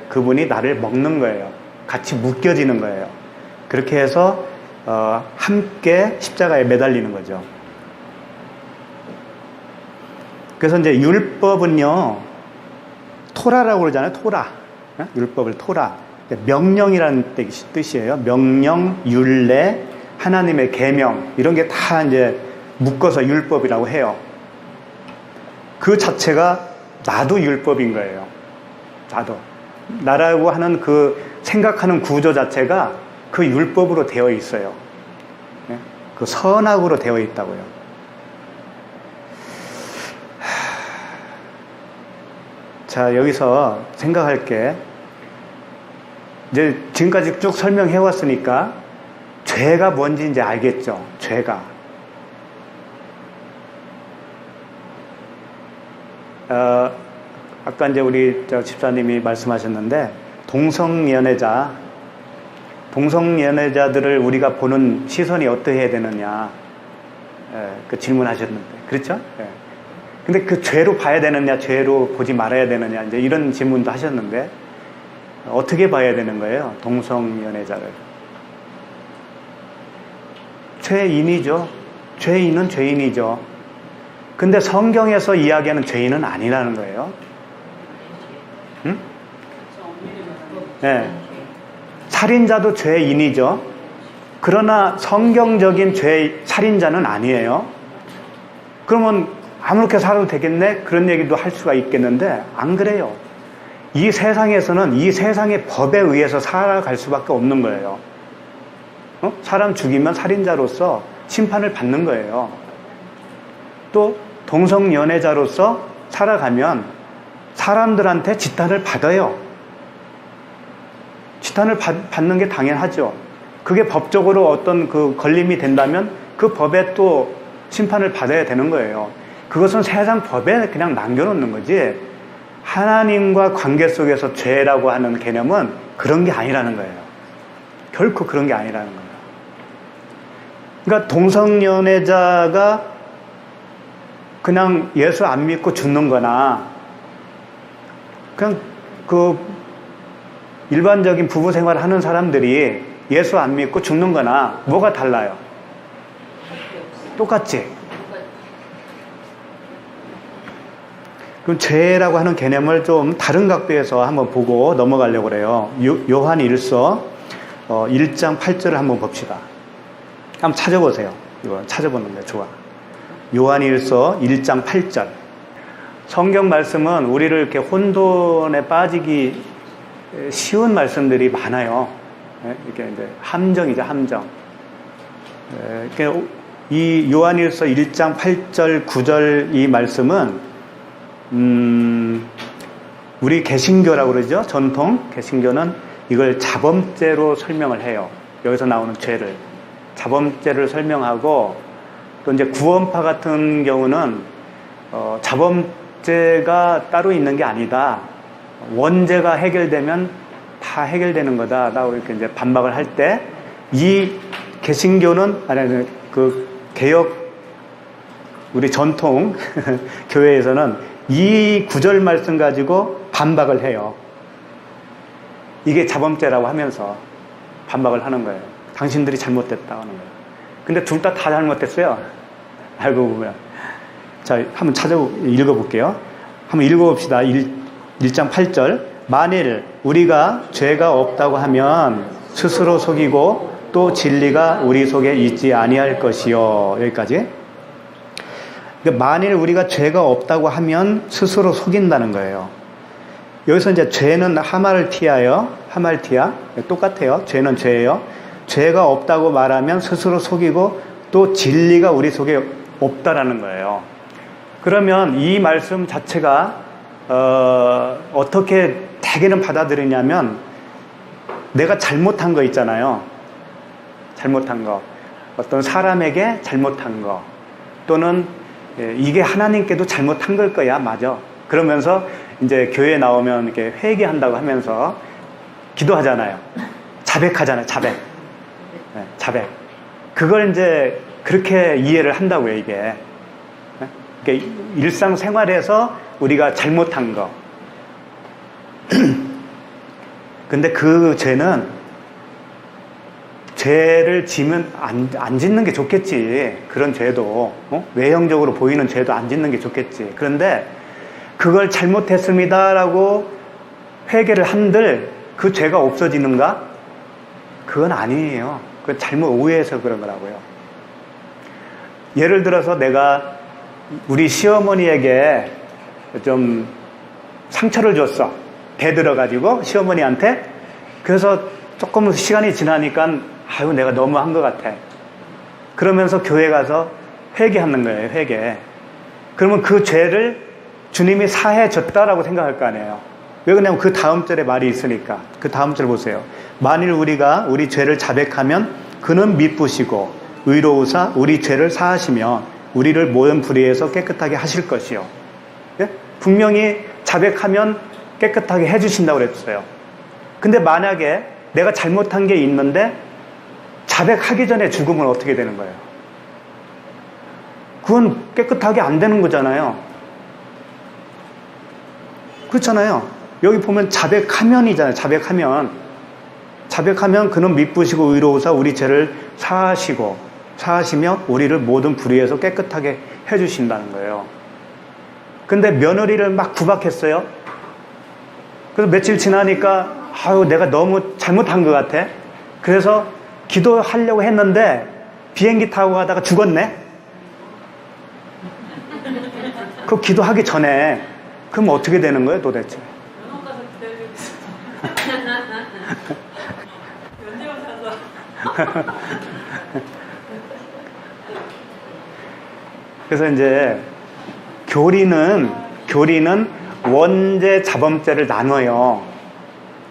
그분이 나를 먹는 거예요. 같이 묶여지는 거예요. 그렇게 해서 함께 십자가에 매달리는 거죠. 그래서 이제 율법은요 토라라고 그러잖아요. 토라. 율법을 토라. 명령이라는 뜻이에요. 명령, 율례, 하나님의 계명 이런 게 다 이제 묶어서 율법이라고 해요. 그 자체가 나도 율법인 거예요. 나라고 하는 그 생각하는 구조 자체가 그 율법으로 되어 있어요. 그 선악으로 되어 있다고요. 자, 여기서 생각할 게 이제 지금까지 쭉 설명해 왔으니까 죄가 뭔지 이제 알겠죠. 죄가. 아까 이제 우리 집사님이 말씀하셨는데 동성연애자들을 우리가 보는 시선이 어떠해야 되느냐 그 질문하셨는데 그렇죠? 근데 그 죄로 봐야 되느냐 죄로 보지 말아야 되느냐 이제 이런 질문도 하셨는데 어떻게 봐야 되는 거예요? 동성연애자를 죄인이죠. 죄인은 죄인이죠. 근데 성경에서 이야기하는 죄인은 아니라는 거예요. 응? 네. 살인자도 죄인이죠. 그러나 성경적인 살인자는 아니에요. 그러면 아무렇게 살아도 되겠네? 그런 얘기도 할 수가 있겠는데 안 그래요. 이 세상에서는 이 세상의 법에 의해서 살아갈 수밖에 없는 거예요. 사람 죽이면 살인자로서 심판을 받는 거예요. 또 동성연애자로서 살아가면 사람들한테 지탄을 받아요. 지탄을 받는 게 당연하죠. 그게 법적으로 어떤 그 걸림이 된다면 그 법에 또 심판을 받아야 되는 거예요. 그것은 세상 법에 그냥 남겨놓는 거지, 하나님과 관계 속에서 죄라고 하는 개념은 그런 게 아니라는 거예요. 결코 그런 게 아니라는 거예요. 그러니까 동성연애자가 그냥 예수 안 믿고 죽는 거나 그냥 그 일반적인 부부 생활을 하는 사람들이 예수 안 믿고 죽는 거나 뭐가 달라요? 똑같지? 그럼 죄라고 하는 개념을 좀 다른 각도에서 한번 보고 넘어가려고 그래요. 요한 1서 1장 8절을 한번 봅시다. 한번 찾아보세요. 이거 찾아보는 게 좋아. 요한 1서 1장 8절. 성경 말씀은 우리를 이렇게 혼돈에 빠지기 쉬운 말씀들이 많아요. 이렇게 이제 함정이죠, 함정. 이 요한 1서 1장 8절, 9절 이 말씀은 우리 개신교라고 그러죠. 전통 개신교는 이걸 자범죄로 설명을 해요. 여기서 나오는 죄를 자범죄를 설명하고, 또 이제 구원파 같은 경우는 자범죄가 따로 있는 게 아니다. 원죄가 해결되면 다 해결되는 거다라고 이렇게 이제 반박을 할 때, 이 개신교는 아니 그 개혁 우리 전통 교회에서는 이 구절 말씀 가지고 반박을 해요. 이게 자범죄라고 하면서 반박을 하는 거예요. 당신들이 잘못됐다 하는 거예요. 근데 둘 다 잘못됐어요. 알고 보면. 자, 한번 읽어볼게요. 한번 읽어봅시다. 1장 8절. 만일 우리가 죄가 없다고 하면 스스로 속이고 또 진리가 우리 속에 있지 아니할 것이요. 여기까지. 그러니까 만일 우리가 죄가 없다고 하면 스스로 속인다는 거예요. 여기서 이제 죄는 하말티아. 똑같아요. 죄는 죄예요. 죄가 없다고 말하면 스스로 속이고 또 진리가 우리 속에 없다라는 거예요. 그러면 이 말씀 자체가 어떻게 대개는 받아들이냐면, 내가 잘못한 거 있잖아요. 잘못한 거. 어떤 사람에게 잘못한 거. 또는 이게 하나님께도 잘못한 걸 거야. 맞아. 그러면서 이제 교회에 나오면 이렇게 회개한다고 하면서 기도하잖아요. 자백하잖아요. 자백. 자백. 그걸 이제 그렇게 이해를 한다고요, 이게. 그러니까 일상생활에서 우리가 잘못한 거. 근데 그 죄는, 죄를 지면 안 짓는 게 좋겠지. 그런 죄도. 외형적으로 보이는 죄도 안 짓는 게 좋겠지. 그런데 그걸 잘못했습니다라고 회개를 한들 그 죄가 없어지는가? 그건 아니에요. 그건 잘못 오해해서 그런 거라고요. 예를 들어서 내가 우리 시어머니에게 좀 상처를 줬어. 대들어가지고 시어머니한테. 그래서 조금 시간이 지나니까 아유 내가 너무 한 것 같아. 그러면서 교회 가서 회개하는 거예요. 회개. 그러면 그 죄를 주님이 사해 줬다라고 생각할 거 아니에요. 왜 그러냐면 그 다음 절에 말이 있으니까. 그 다음 절 보세요. 만일 우리가 우리 죄를 자백하면 그는 미쁘시고 의로우사 우리 죄를 사하시며 우리를 모든 불의에서 깨끗하게 하실 것이요. 예? 분명히 자백하면 깨끗하게 해주신다고 그랬어요. 근데 만약에 내가 잘못한 게 있는데 자백하기 전에 죽으면 어떻게 되는 거예요? 그건 깨끗하게 안 되는 거잖아요. 그렇잖아요. 여기 보면 자백하면이잖아요. 자백하면 그는 미쁘시고 의로우사 우리 죄를 사하시고 사하시며 우리를 모든 불의에서 깨끗하게 해주신다는 거예요. 근데 며느리를 막 구박했어요. 그래서 며칠 지나니까 아유 내가 너무 잘못한 것 같아. 그래서 기도하려고 했는데 비행기 타고 가다가 죽었네. 그 기도하기 전에 그럼 어떻게 되는 거예요 도대체? 병원 가서 기다리고 연재원 사서 그래서 이제 교리는 원죄 자범죄를 나눠요.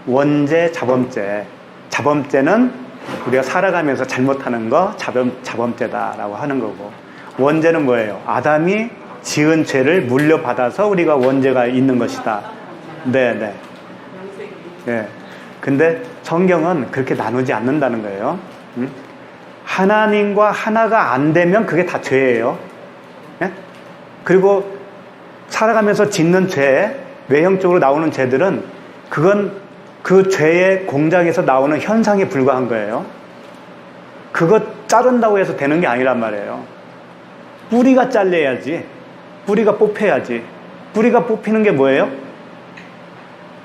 원죄 자범죄. 자범죄는 우리가 살아가면서 잘못하는 거 자범죄다라고 하는 거고, 원죄는 뭐예요? 아담이 지은 죄를 물려받아서 우리가 원죄가 있는 것이다. 네. 예. 근데 성경은 그렇게 나누지 않는다는 거예요. 하나님과 하나가 안 되면 그게 다 죄예요. 예? 그리고 살아가면서 짓는 죄, 외형적으로 나오는 죄들은 그건 그 죄의 공작에서 나오는 현상에 불과한 거예요. 그거 자른다고 해서 되는 게 아니란 말이에요. 뿌리가 잘려야지. 뿌리가 뽑혀야지. 뿌리가 뽑히는 게 뭐예요?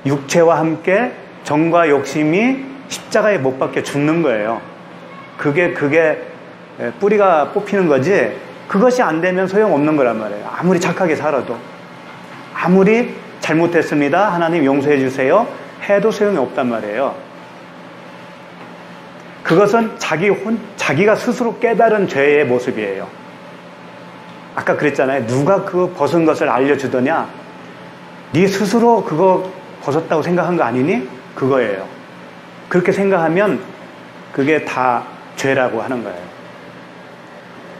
육체와 함께 정과 욕심이 십자가에 못 박혀 죽는 거예요. 그게 뿌리가 뽑히는 거지. 그것이 안 되면 소용없는 거란 말이에요. 아무리 착하게 살아도. 아무리 잘못했습니다. 하나님 용서해 주세요. 해도 소용이 없단 말이에요. 그것은 자기가 스스로 깨달은 죄의 모습이에요. 아까 그랬잖아요. 누가 그 벗은 것을 알려주더냐? 네 스스로 그거 벗었다고 생각한 거 아니니? 그거예요. 그렇게 생각하면 그게 다 죄라고 하는 거예요.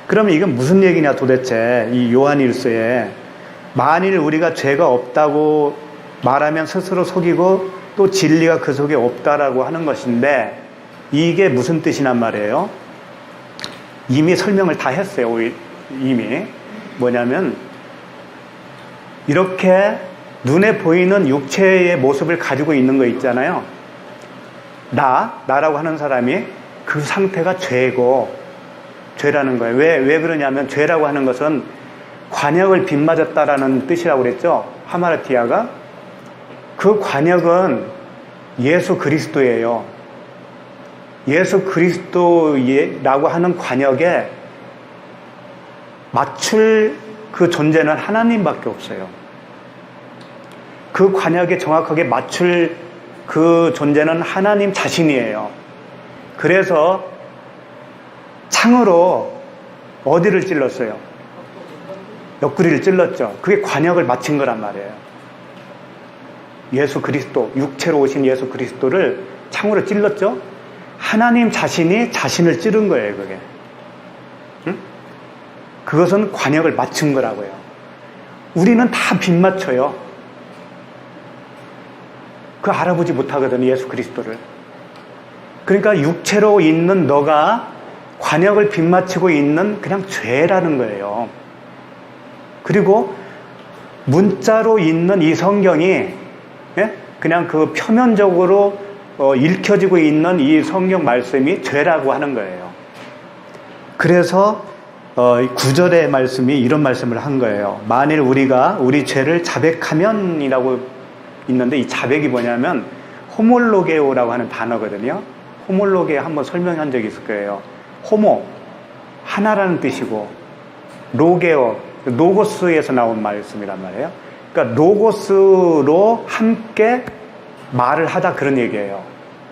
그러면 이건 무슨 얘기냐 도대체 이 요한일서에 만일 우리가 죄가 없다고 말하면 스스로 속이고 또 진리가 그 속에 없다라고 하는 것인데 이게 무슨 뜻이란 말이에요? 이미 설명을 다 했어요. 이미 뭐냐면 이렇게 눈에 보이는 육체의 모습을 가지고 있는 거 있잖아요. 나라고 하는 사람이 그 상태가 죄라는 거예요. 왜 그러냐면 죄라고 하는 것은 관역을 빗맞았다라는 뜻이라고 그랬죠. 하마르티아가. 그 관역은 예수 그리스도예요. 예수 그리스도라고 하는 관역에 맞출 그 존재는 하나님밖에 없어요. 그 관역에 정확하게 맞출 그 존재는 하나님 자신이에요. 그래서 창으로 어디를 찔렀어요? 옆구리를 찔렀죠. 그게 관역을 맞춘 거란 말이에요. 예수 그리스도, 육체로 오신 예수 그리스도를 창으로 찔렀죠. 하나님 자신이 자신을 찌른 거예요, 그게. 응? 그것은 관역을 맞춘 거라고요. 우리는 다 빗맞춰요. 그 알아보지 못하거든요, 예수 그리스도를. 그러니까 육체로 있는 너가 관역을 빗맞추고 있는 그냥 죄라는 거예요. 그리고 문자로 있는 이 성경이 그냥 그 표면적으로 읽혀지고 있는 이 성경 말씀이 죄라고 하는 거예요. 그래서 9절의 말씀이 이런 말씀을 한 거예요. 만일 우리가 우리 죄를 자백하면이라고 있는데 이 자백이 뭐냐면 호몰로게오라고 하는 단어거든요. 호몰로게오 한번 설명한 적이 있을 거예요. 호모, 하나라는 뜻이고 로게오, 로고스에서 나온 말씀이란 말이에요. 그러니까 로고스로 함께 말을 하다 그런 얘기예요.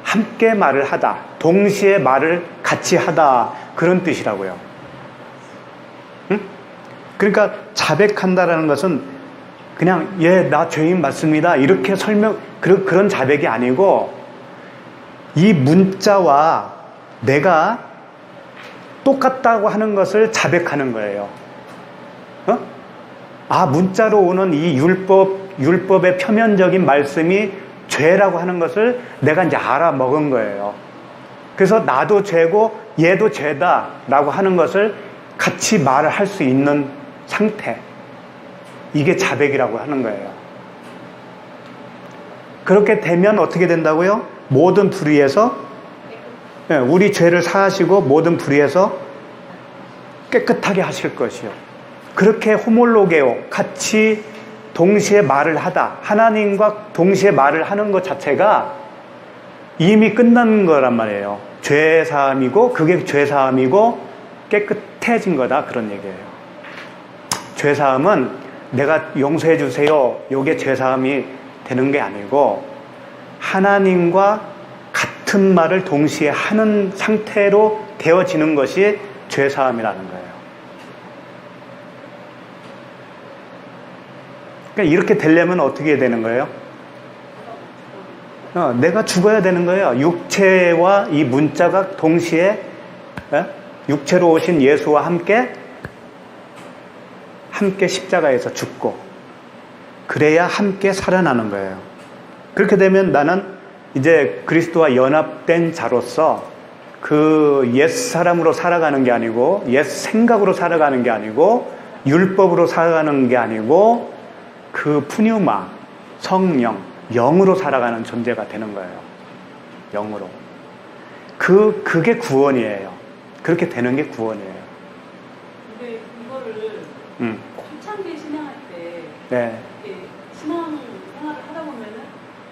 함께 말을 하다, 동시에 말을 같이 하다 그런 뜻이라고요. 응? 그러니까 자백한다라는 것은 그냥 나 죄인 맞습니다 이렇게 그런 자백이 아니고 이 문자와 내가 똑같다고 하는 것을 자백하는 거예요. 문자로 오는 이 율법의 표면적인 말씀이 죄라고 하는 것을 내가 이제 알아먹은 거예요. 그래서 나도 죄고 얘도 죄다라고 하는 것을 같이 말을 할 수 있는 상태. 이게 자백이라고 하는 거예요. 그렇게 되면 어떻게 된다고요? 모든 불의에서 우리 죄를 사하시고 모든 불의에서 깨끗하게 하실 것이요. 그렇게 호몰로게오, 같이 동시에 말을 하다, 하나님과 동시에 말을 하는 것 자체가 이미 끝난 거란 말이에요. 죄사함이고, 그게 죄사함이고 깨끗해진 거다, 그런 얘기예요. 죄사함은 내가 용서해 주세요, 이게 죄사함이 되는 게 아니고 하나님과 같은 말을 동시에 하는 상태로 되어지는 것이 죄사함이라는 거예요. 그러니까 이렇게 되려면 어떻게 되는 거예요? 내가 죽어야 되는 거예요. 육체와 이 문자가 동시에 육체로 오신 예수와 함께 십자가에서 죽고, 그래야 함께 살아나는 거예요. 그렇게 되면 나는 이제 그리스도와 연합된 자로서 그 옛 사람으로 살아가는 게 아니고, 옛 생각으로 살아가는 게 아니고, 율법으로 살아가는 게 아니고, 그 푸뉴마, 성령, 영으로 살아가는 존재가 되는 거예요. 영으로. 그게 구원이에요. 그렇게 되는 게 구원이에요. 근데 이거를 초창기 신앙할 때 네. 이렇게 신앙 생활을 하다 보면은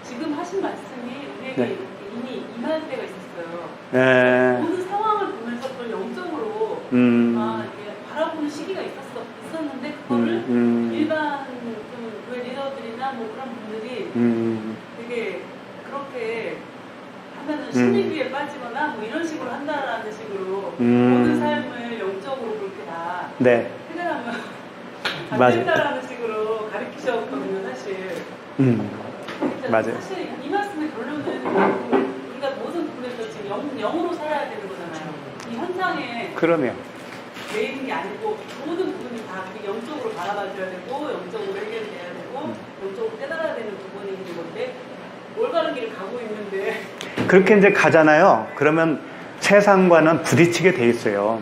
지금 하신 말씀이 우리에게 네. 이미 임할 때가 있었어요. 네. 모든 상황을 보면서 그걸 영적으로 이렇게 바라보는 시기가 있었는데 그거를 일반 좀 교회 리더들이나 뭐 그런 분들이 되게 그렇게 하면은 심리비에 빠지거나 뭐 이런 식으로 한다라는 식으로 모든 삶을 영적으로 그렇게 다 네. 해결하면 안 맞아요. 된다라는 식으로 가르치셨거든요, 사실. 맞아요. 사실 이 말씀의 결론은 우리가 모든 부분에서 지금 영으로 살아야 되는 거잖아요. 이 현상에 그러면 내 있는 게 아니고 모든 부분이 다 영적으로 바라봐줘야 되고 영적으로 해결돼야 되고 영적으로 깨달아야 되는 부분이 있는 건데 올바른 길을 가고 있는데 그렇게 이제 가잖아요. 그러면 세상과는 부딪히게 돼 있어요.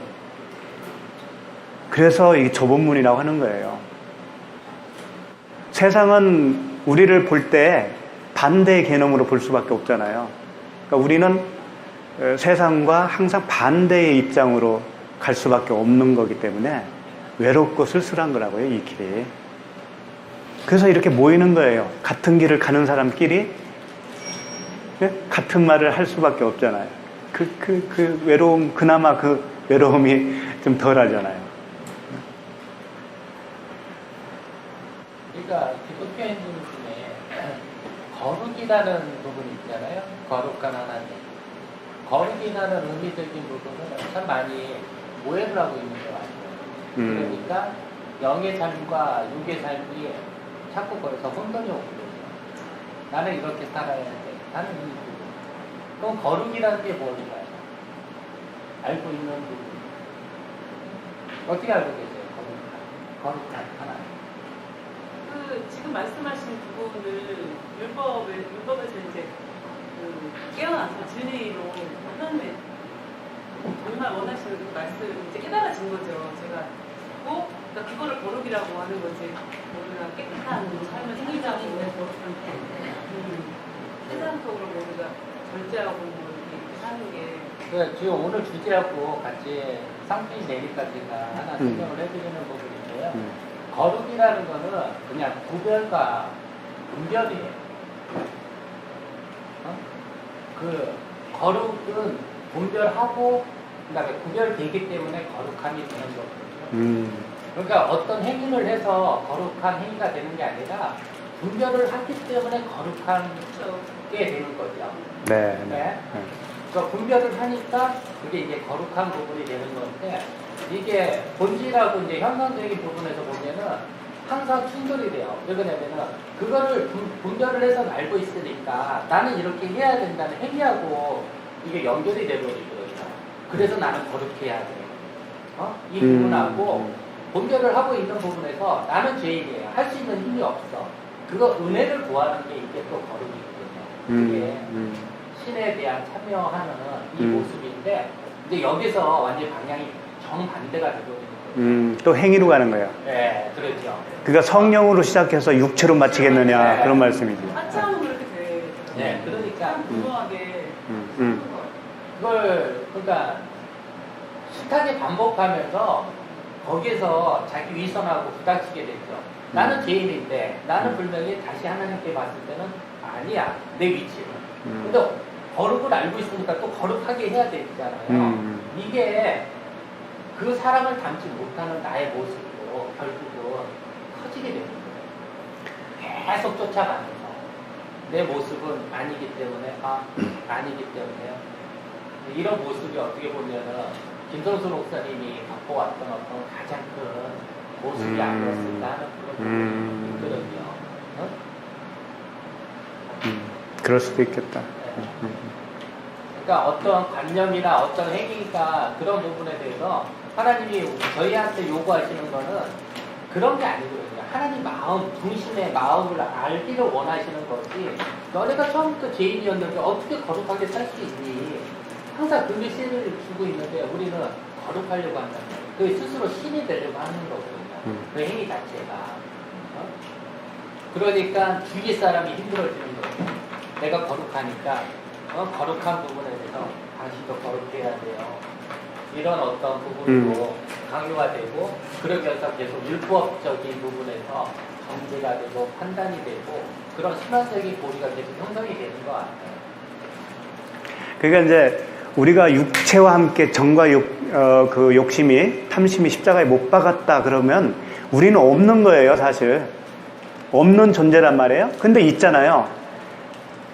그래서 이 좁은 문이라고 하는 거예요. 세상은 우리를 볼 때 반대의 개념으로 볼 수밖에 없잖아요. 그러니까 우리는 세상과 항상 반대의 입장으로 갈 수밖에 없는 거기 때문에 외롭고 쓸쓸한 거라고요, 이 길이. 그래서 이렇게 모이는 거예요. 같은 길을 가는 사람끼리 같은 말을 할 수밖에 없잖아요. 그 외로움, 그나마 그 외로움이 좀 덜 하잖아요. 그러니까 기독교인들 중에 거룩이라는 부분이 있잖아요. 거룩한 하나님. 거룩이라는 의미적인 부분은 참 많이 오해를 하고 있는 것 같아요. 그러니까 영의 삶과 육의 삶이 자꾸 거기서 혼돈이 오고 있어요. 나는 이렇게 살아야 돼. 나는 이 부분. 그럼 거룩이라는 게 뭘까요? 알고 있는 부분. 어떻게 알고 계세요? 거룩한 하나님. 지금 말씀하신 부분을 율법에서 이제 깨어나서 진리로 하나님의 정말 원하시는 그 말씀을 이제 깨달아진 거죠. 제가 그러니까 그거를 거룩이라고 하는 거지. 우리가 깨끗한 삶을 살자고 세상적으로 우리가 절제하고 뭐 이렇게 사는 게. 그 지금 오늘 주제하고 같이 상品내리까지가 하나 설명을 해드리는 부분인데요. 거룩이라는 거는 그냥 구별과 분별이에요. 그 거룩은 분별하고 그다음에 구별되기 때문에 거룩함이 되는 거거든요. 그러니까 어떤 행위를 해서 거룩한 행위가 되는 게 아니라 분별을 하기 때문에 거룩한 게 되는 거죠. 네. 그러니까 분별을 하니까 그게 이제 거룩한 부분이 되는 건데 이게 본질하고 이제 현상적인 부분에서 보면은 항상 충돌이 돼요. 왜 그러냐면은 그거를 분별을 해서 알고 있으니까 나는 이렇게 해야 된다는 행위하고 이게 연결이 되버리거든요. 그래서 나는 거룩해 해야 돼. 이 부분하고 분별을 하고 있는 부분에서 나는 죄인이에요. 할 수 있는 힘이 없어. 그거 은혜를 구하는 게 이게 또 거룩이거든요. 그게 신에 대한 참여하는 이 모습인데 이제 여기서 완전 방향이 정반대가 되거든요. 또 행위로 가는 거예요. 네, 그렇죠. 그러니까 성령으로 시작해서 육체로 마치겠느냐, 네. 그런 말씀이죠. 하차하면 그렇게 돼. 네, 그러니까 무모하게 그걸 그러니까 숱하게 반복하면서 거기에서 자기 위선하고 부닥치게 됐죠. 나는 죄인인데 나는 분명히 다시 하나님께 봤을 때는 아니야 내 위치는. 근데 거룩을 알고 있으니까 또 거룩하게 해야 되잖아요. 이게 그 사랑을 담지 못하는 나의 모습으로 결국은 커지게 되는 거예요. 계속 쫓아가면서 내 모습은 아니기 때문에 아니기 때문에 이런 모습이 어떻게 보면은 김성수 목사님이 갖고 왔던 어떤 가장 큰 모습이 아니었을까 하는 그런 부분이 있거든요. 어? 그럴 수도 있겠다. 네. 그러니까 어떤 관념이나 어떤 행위가 그런 부분에 대해서 하나님이 저희한테 요구하시는 거는 그런 게 아니거든요. 하나님 마음, 중심의 마음을 알기를 원하시는 거지. 너네가 처음부터 죄인이었는데 어떻게 거룩하게 살 수 있니? 항상 그 메시지를 주고 있는데 우리는 거룩하려고 한다는 거예요. 그 스스로 신이 되려고 하는 거거든요. 그 행위 자체가. 어? 그러니까 주위 사람이 힘들어지는 거예요. 내가 거룩하니까 거룩한 부분에 대해서 당신도 거룩해야 돼요. 이런 어떤 부분으로 강요가 되고 그러면서 계속 율법적인 부분에서 정죄가 되고 판단이 되고 그런 순환적인 고리가 계속 형성이 되는 것 같아요. 그러니까 이제 우리가 육체와 함께 정과 그 욕심이 탐심이 십자가에 못 박았다 그러면 우리는 없는 거예요, 사실. 없는 존재란 말이에요. 근데 있잖아요.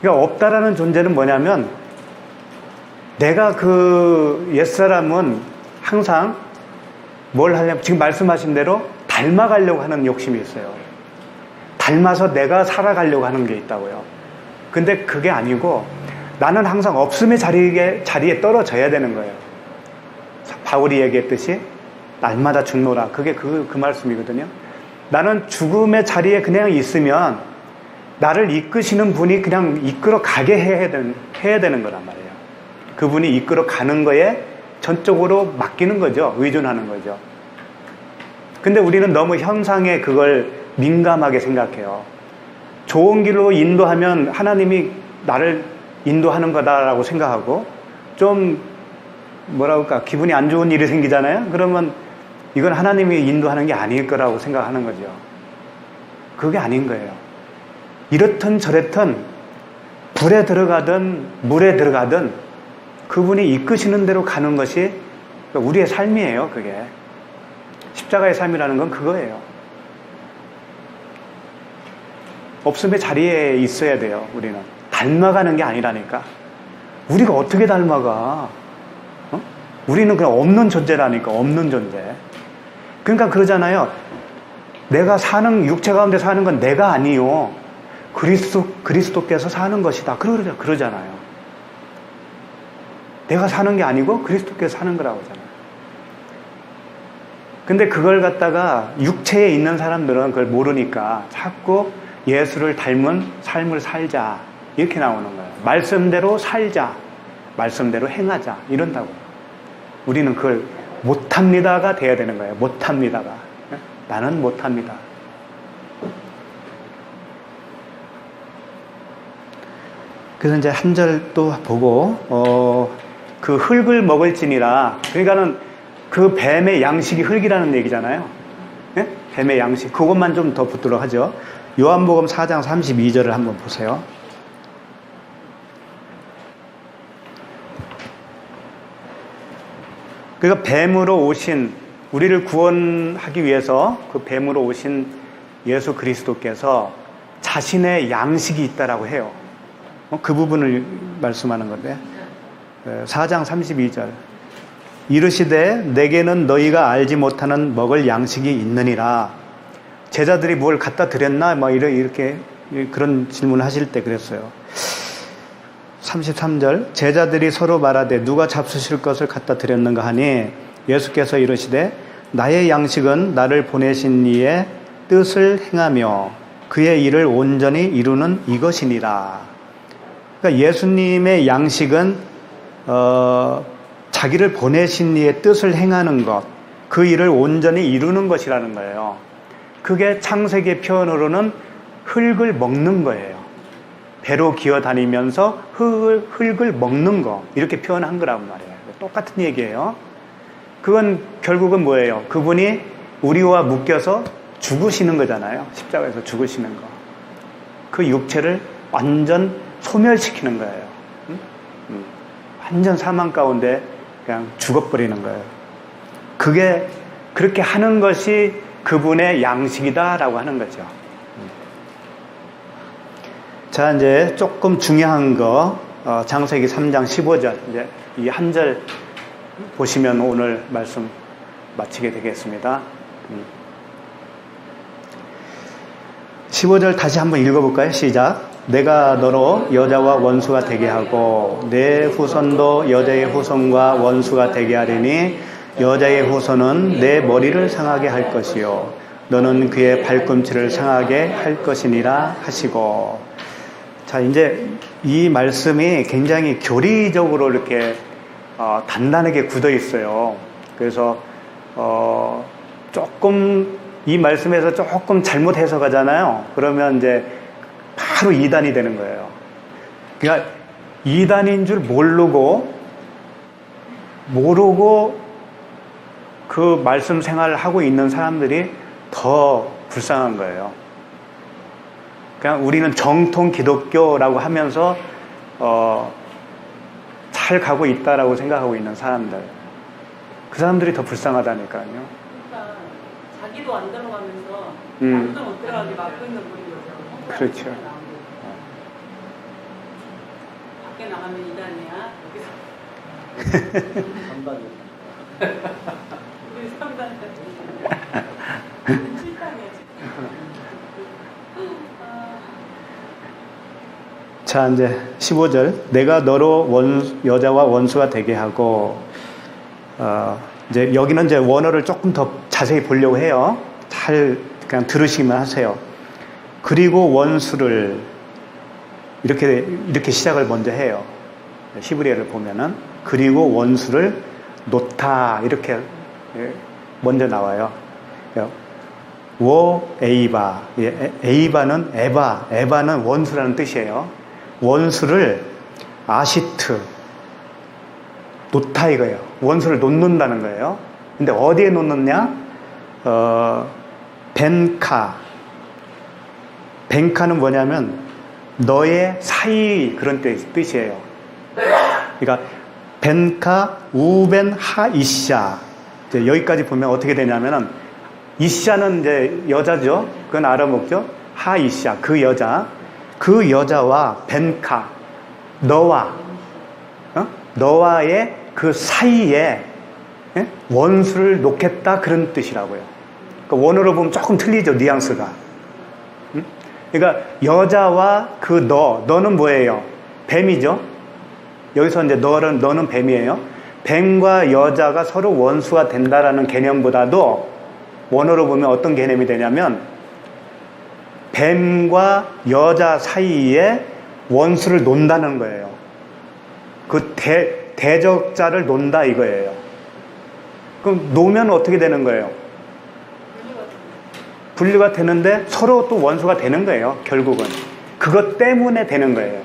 그러니까 없다라는 존재는 뭐냐면 내가 그 옛사람은 항상 뭘 하려면 지금 말씀하신 대로 닮아가려고 하는 욕심이 있어요. 닮아서 내가 살아가려고 하는 게 있다고요. 근데 그게 아니고 나는 항상 없음의 자리에 떨어져야 되는 거예요. 바울이 얘기했듯이 날마다 죽노라. 그게 그 말씀이거든요. 나는 죽음의 자리에 그냥 있으면 나를 이끄시는 분이 그냥 이끌어 가게 해야 되는 거란 말이에요. 그분이 이끌어 가는 거에 전적으로 맡기는 거죠. 의존하는 거죠. 근데 우리는 너무 현상에 그걸 민감하게 생각해요. 좋은 길로 인도하면 하나님이 나를 인도하는 거다라고 생각하고 좀 뭐라 그럴까 기분이 안 좋은 일이 생기잖아요. 그러면 이건 하나님이 인도하는 게 아닐 거라고 생각하는 거죠. 그게 아닌 거예요. 이렇든 저렇든 불에 들어가든 물에 들어가든 그분이 이끄시는 대로 가는 것이 우리의 삶이에요. 그게 십자가의 삶이라는 건 그거예요. 없음의 자리에 있어야 돼요. 우리는 닮아가는 게 아니라니까. 우리가 어떻게 닮아가? 우리는 그냥 없는 존재라니까. 없는 존재. 그러니까 그러잖아요. 내가 사는 육체 가운데 사는 건 내가 아니요. 그리스도께서 사는 것이다. 그러잖아요. 내가 사는 게 아니고 그리스도께서 사는 거라고 하잖아요. 근데 그걸 갖다가 육체에 있는 사람들은 그걸 모르니까 자꾸 예수를 닮은 삶을 살자 이렇게 나오는 거예요. 말씀대로 살자, 말씀대로 행하자 이런다고. 우리는 그걸 못합니다가 돼야 되는 거예요. 못합니다가. 나는 못합니다. 그래서 이제 한 절 또 보고 그 흙을 먹을지니라. 그러니까는 그 뱀의 양식이 흙이라는 얘기잖아요. 네? 뱀의 양식. 그것만 좀 더 붙도록 하죠. 요한복음 4장 32절을 한번 보세요. 그러니까 뱀으로 오신 우리를 구원하기 위해서 그 뱀으로 오신 예수 그리스도께서 자신의 양식이 있다라고 해요. 그 부분을 말씀하는 건데 4장 32절 이르시되 내게는 너희가 알지 못하는 먹을 양식이 있느니라. 제자들이 뭘 갖다 드렸나? 막 이렇게 그런 질문을 하실 때 그랬어요. 33절 제자들이 서로 말하되 누가 잡수실 것을 갖다 드렸는가 하니 예수께서 이르시되 나의 양식은 나를 보내신 이의 뜻을 행하며 그의 일을 온전히 이루는 이것이니라. 그러니까 예수님의 양식은 자기를 보내신 이의 뜻을 행하는 것, 그 일을 온전히 이루는 것이라는 거예요. 그게 창세기의 표현으로는 흙을 먹는 거예요. 배로 기어다니면서 흙을 먹는 거 이렇게 표현한 거란 말이에요. 똑같은 얘기예요. 그건 결국은 뭐예요? 그분이 우리와 묶여서 죽으시는 거잖아요. 십자가에서 죽으시는 거. 그 육체를 완전 소멸시키는 거예요. 완전 사망 가운데 그냥 죽어버리는 거예요. 그게 그렇게 하는 것이 그분의 양식이다라고 하는 거죠. 자, 이제 조금 중요한 거, 창세기 3장 15절, 이제 이 한 절 보시면 오늘 말씀 마치게 되겠습니다. 15절 다시 한번 읽어볼까요? 시작. 내가 너로 여자와 원수가 되게 하고 내 후손도 여자의 후손과 원수가 되게 하리니 여자의 후손은 내 머리를 상하게 할 것이요 너는 그의 발꿈치를 상하게 할 것이니라 하시고. 자, 이제 이 말씀이 굉장히 교리적으로 이렇게 단단하게 굳어 있어요. 그래서 조금 이 말씀에서 조금 잘못 해석하잖아요. 그러면 이제 바로 이단이 되는 거예요. 그러니까 이단인 줄 모르고 그 말씀 생활을 하고 있는 사람들이 더 불쌍한 거예요. 그냥 우리는 정통 기독교라고 하면서 잘 가고 있다라고 생각하고 있는 사람들, 그 사람들이 더 불쌍하다니까요. 그러니까 자기도 안 들어가면서 남도 못 들어가게 막고 있는 분인 거죠. 그렇죠. 밖에 나가면 이단이야. 여기서 우리 3단 7단이야 지금. 자, 이제 15절. 내가 너로 여자와 원수가 되게 하고, 이제 여기는 이제 원어를 조금 더 자세히 보려고 해요. 잘 그냥 들으시기만 하세요. 그리고 원수를 이렇게 시작을 먼저 해요. 히브리어를 보면은 그리고 원수를 놓다 이렇게 먼저 나와요. 워 에이바, 에이바는 에바는 원수라는 뜻이에요. 원수를 아시트 놓다 이거예요. 원수를 놓는다는 거예요. 근데 어디에 놓느냐? 벤카는 뭐냐면 너의 사이 그런 뜻이에요. 그러니까 벤카 우벤 하이샤. 여기까지 보면 어떻게 되냐면은 이샤는 이제 여자죠. 그건 알아먹죠. 하이샤 그 여자와 벤카 너와의 그 사이에 원수를 놓겠다 그런 뜻이라고요. 그러니까 원어로 보면 조금 틀리죠, 뉘앙스가. 그러니까 여자와 그 너는 뭐예요? 뱀이죠. 여기서 이제 너는 뱀이에요. 뱀과 여자가 서로 원수가 된다라는 개념보다도 원어로 보면 어떤 개념이 되냐면 뱀과 여자 사이에 원수를 논다는 거예요. 그 대적자를 논다 이거예요. 그럼 놓으면 어떻게 되는 거예요? 분류가 되는데 서로 또 원수가 되는 거예요. 결국은 그것 때문에 되는 거예요.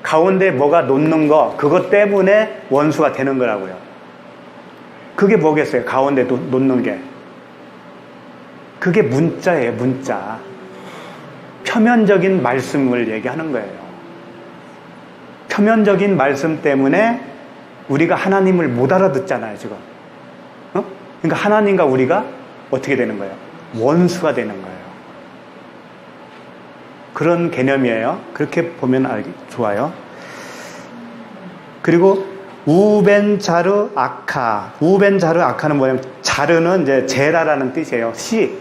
가운데 뭐가 놓는 거 그것 때문에 원수가 되는 거라고요. 그게 뭐겠어요? 가운데 놓는 게 그게 문자예요. 문자. 표면적인 말씀을 얘기하는 거예요. 표면적인 말씀 때문에 우리가 하나님을 못 알아듣잖아요, 지금. 그러니까 하나님과 우리가 어떻게 되는 거예요? 원수가 되는 거예요. 그런 개념이에요. 그렇게 보면 좋아요. 그리고 우벤자르 아카. 우벤자르 아카는 뭐냐면 자르는 이제 제라라는 뜻이에요. 씨.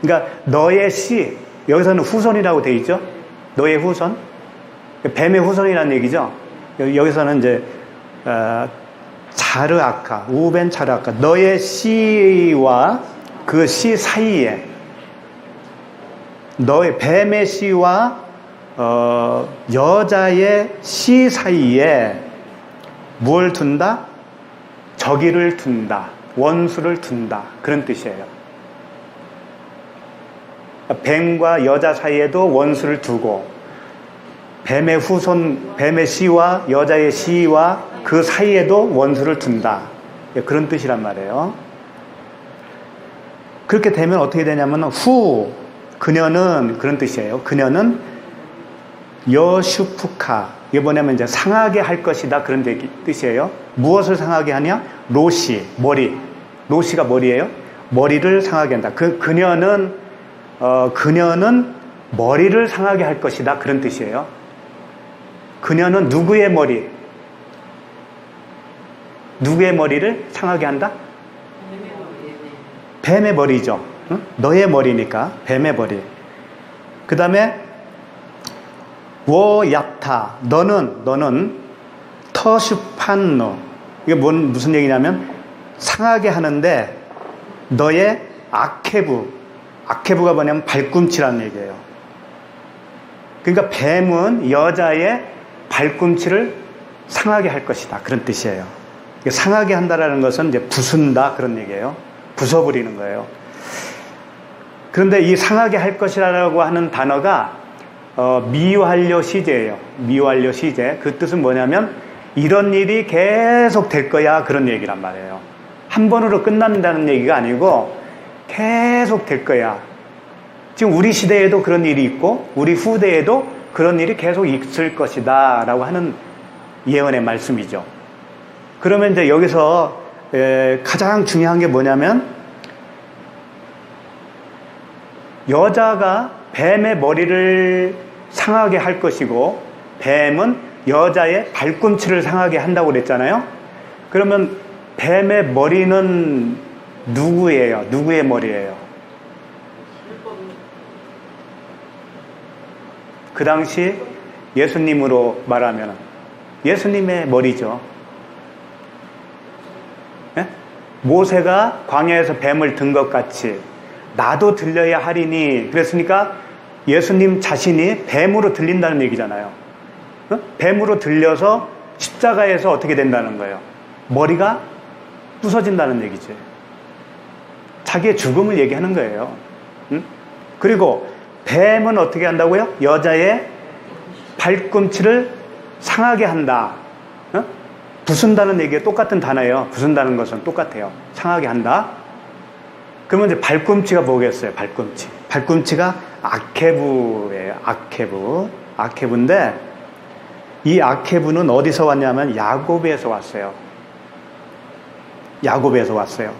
그러니까 너의 씨. 여기서는 후손이라고 돼 있죠. 너의 후손. 뱀의 후손이라는 얘기죠. 여기서는 이제 자르 아카, 우벤 자르 아카. 너의 씨와 그 씨 사이에 너의 뱀의 씨와 여자의 씨 사이에 뭘 둔다? 적의를 둔다. 원수를 둔다. 그런 뜻이에요. 뱀과 여자 사이에도 원수를 두고 뱀의 후손, 뱀의 씨와 여자의 씨와 그 사이에도 원수를 둔다. 그런 뜻이란 말이에요. 그렇게 되면 어떻게 되냐면 그녀는 그런 뜻이에요. 그녀는 여슈프카, 이게 뭐냐면 이제 상하게 할 것이다, 그런 뜻이에요. 무엇을 상하게 하냐? 로시, 머리. 로시가 머리예요. 머리를 상하게 한다. 그녀는 머리를 상하게 할 것이다, 그런 뜻이에요. 그녀는 누구의 머리? 누구의 머리를 상하게 한다? 뱀의 머리죠. 응? 너의 머리니까 뱀의 머리. 그 다음에 워야타, 너는 터슈판노, 이게 무슨 얘기냐면 상하게 하는데 너의 아케부가 뭐냐면 발꿈치라는 얘기예요. 그러니까 뱀은 여자의 발꿈치를 상하게 할 것이다, 그런 뜻이에요. 상하게 한다라는 것은 이제 부순다, 그런 얘기예요. 부숴버리는 거예요. 그런데 이 상하게 할 것이라고 하는 단어가 미완료 시제예요. 미완료 시제. 그 뜻은 뭐냐면 이런 일이 계속 될 거야, 그런 얘기란 말이에요. 한 번으로 끝난다는 얘기가 아니고 계속 될 거야. 지금 우리 시대에도 그런 일이 있고 우리 후대에도 그런 일이 계속 있을 것이다 라고 하는 예언의 말씀이죠. 그러면 이제 여기서 가장 중요한 게 뭐냐면 여자가 뱀의 머리를 상하게 할 것이고 뱀은 여자의 발꿈치를 상하게 한다고 그랬잖아요. 그러면 뱀의 머리는 누구예요? 누구의 머리예요? 그 당시 예수님으로 말하면 예수님의 머리죠. 예? 모세가 광야에서 뱀을 든 것 같이 나도 들려야 하리니, 그랬으니까 예수님 자신이 뱀으로 들린다는 얘기잖아요. 뱀으로 들려서 십자가에서 어떻게 된다는 거예요? 머리가 부서진다는 얘기지. 자기의 죽음을 얘기하는 거예요. 그리고 뱀은 어떻게 한다고요? 여자의 발꿈치를 상하게 한다. 부순다는 얘기가 똑같은 단어예요. 부순다는 것은 똑같아요. 상하게 한다. 그러면 이제 발꿈치가 뭐겠어요? 발꿈치. 발꿈치가 아케부예요. 아케부인데 이 아케부는 어디서 왔냐면 야곱에서 왔어요. 야곱에서 왔어요.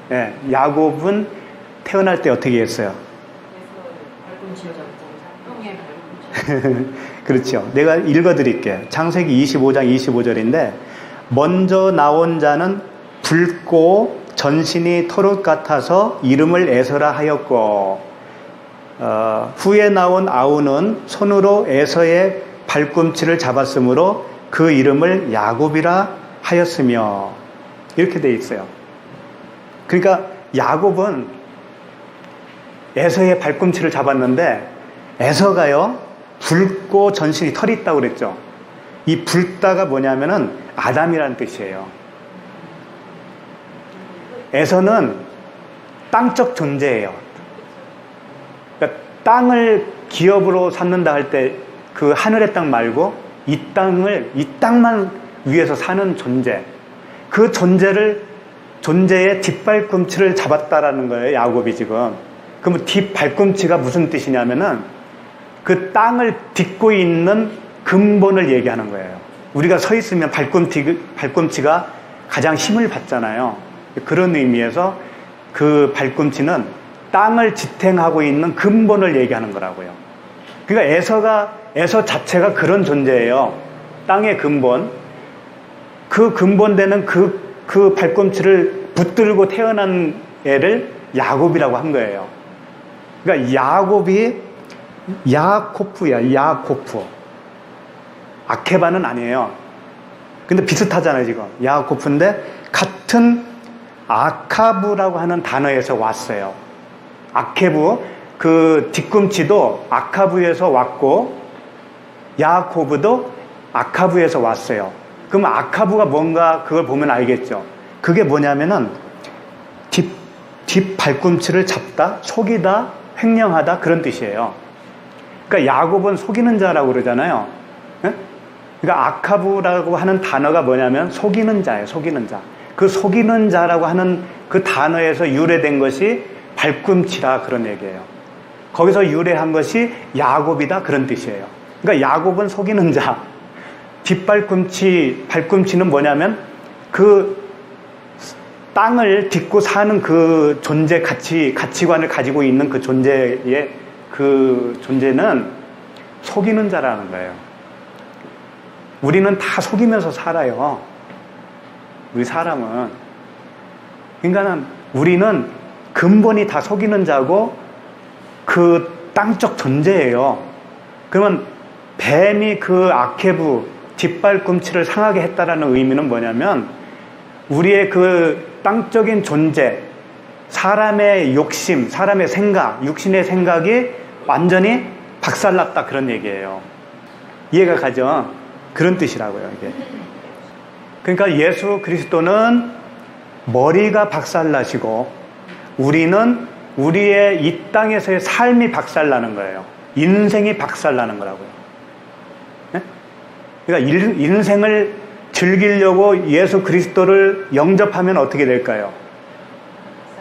네, 야곱은 태어날 때 어떻게 했어요? 그렇죠. 내가 읽어드릴게요. 창세기 25장 25절인데 먼저 나온 자는 붉고 전신이 털옷 같아서 이름을 에서라 하였고 후에 나온 아우는 손으로 에서의 발꿈치를 잡았으므로 그 이름을 야곱이라 하였으며, 이렇게 돼 있어요. 그러니까 야곱은 에서의 발꿈치를 잡았는데 에서가요 붉고 전신이 털이 있다고 그랬죠. 이 붉다가 뭐냐면은 아담이라는 뜻이에요. 에서는 땅적 존재예요. 그러니까 땅을 기업으로 삼는다 할 때 그 하늘의 땅 말고 이 땅만 위에서 사는 존재, 그 존재의 뒷발꿈치를 잡았다라는 거예요, 야곱이 지금. 그럼 뒷발꿈치가 무슨 뜻이냐면은 그 땅을 딛고 있는 근본을 얘기하는 거예요. 우리가 서 있으면 발꿈치가 가장 힘을 받잖아요. 그런 의미에서 그 발꿈치는 땅을 지탱하고 있는 근본을 얘기하는 거라고요. 그러니까 에서 자체가 그런 존재예요. 땅의 근본. 그 근본되는 그 발꿈치를 붙들고 태어난 애를 야곱이라고 한 거예요. 그러니까 야곱이 야코프. 아케바는 아니에요. 근데 비슷하잖아요, 지금. 야코프인데 같은 아카부라고 하는 단어에서 왔어요. 아케부, 그 뒤꿈치도 아카부에서 왔고 야코브도 아카부에서 왔어요. 그럼 아카부가 뭔가 그걸 보면 알겠죠. 그게 뭐냐면은 뒷 발꿈치를 잡다, 속이다, 횡령하다, 그런 뜻이에요. 그러니까 야곱은 속이는 자라고 그러잖아요. 네? 그러니까 아카부라고 하는 단어가 뭐냐면 속이는 자예요. 속이는 자. 그 속이는 자라고 하는 그 단어에서 유래된 것이 발꿈치라 그런 얘기예요. 거기서 유래한 것이 야곱이다 그런 뜻이에요. 그러니까 야곱은 속이는 자. 뒷발꿈치, 발꿈치는 뭐냐면 그 땅을 딛고 사는 그 존재 가치관을 가지고 있는 그 존재의 그 존재는 속이는 자라는 거예요. 우리는 다 속이면서 살아요. 우리 사람은. 그러니까 우리는 근본이 다 속이는 자고 그 땅적 존재예요. 그러면 뱀이 그 아케부 뒷발꿈치를 상하게 했다라는 의미는 뭐냐면 우리의 그 땅적인 존재, 사람의 욕심, 사람의 생각, 육신의 생각이 완전히 박살났다 그런 얘기예요. 이해가 가죠? 그런 뜻이라고요, 이게. 그러니까 예수 그리스도는 머리가 박살나시고 우리는 우리의 이 땅에서의 삶이 박살나는 거예요. 인생이 박살나는 거라고요. 네? 그러니까 인생을 즐기려고 예수 그리스도를 영접하면 어떻게 될까요?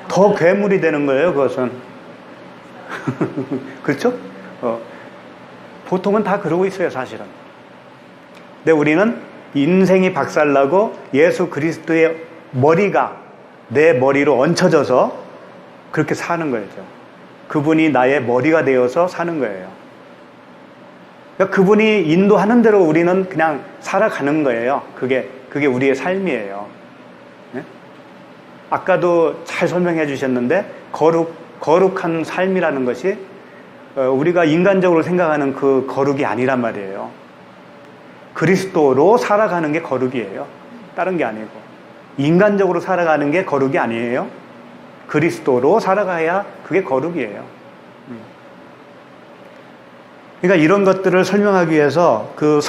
더 괴물이 되는 거예요, 그것은. 그렇죠? 보통은 다 그러고 있어요, 사실은. 근데 우리는 인생이 박살나고 예수 그리스도의 머리가 내 머리로 얹혀져서 그렇게 사는 거죠. 그분이 나의 머리가 되어서 사는 거예요. 그러니까 그분이 인도하는 대로 우리는 그냥 살아가는 거예요. 그게 우리의 삶이에요. 네? 아까도 잘 설명해 주셨는데 거룩한 삶이라는 것이 우리가 인간적으로 생각하는 그 거룩이 아니란 말이에요. 그리스도로 살아가는 게 거룩이에요. 다른 게 아니고. 인간적으로 살아가는 게 거룩이 아니에요. 그리스도로 살아가야 그게 거룩이에요. 그러니까 이런 것들을 설명하기 위해서 그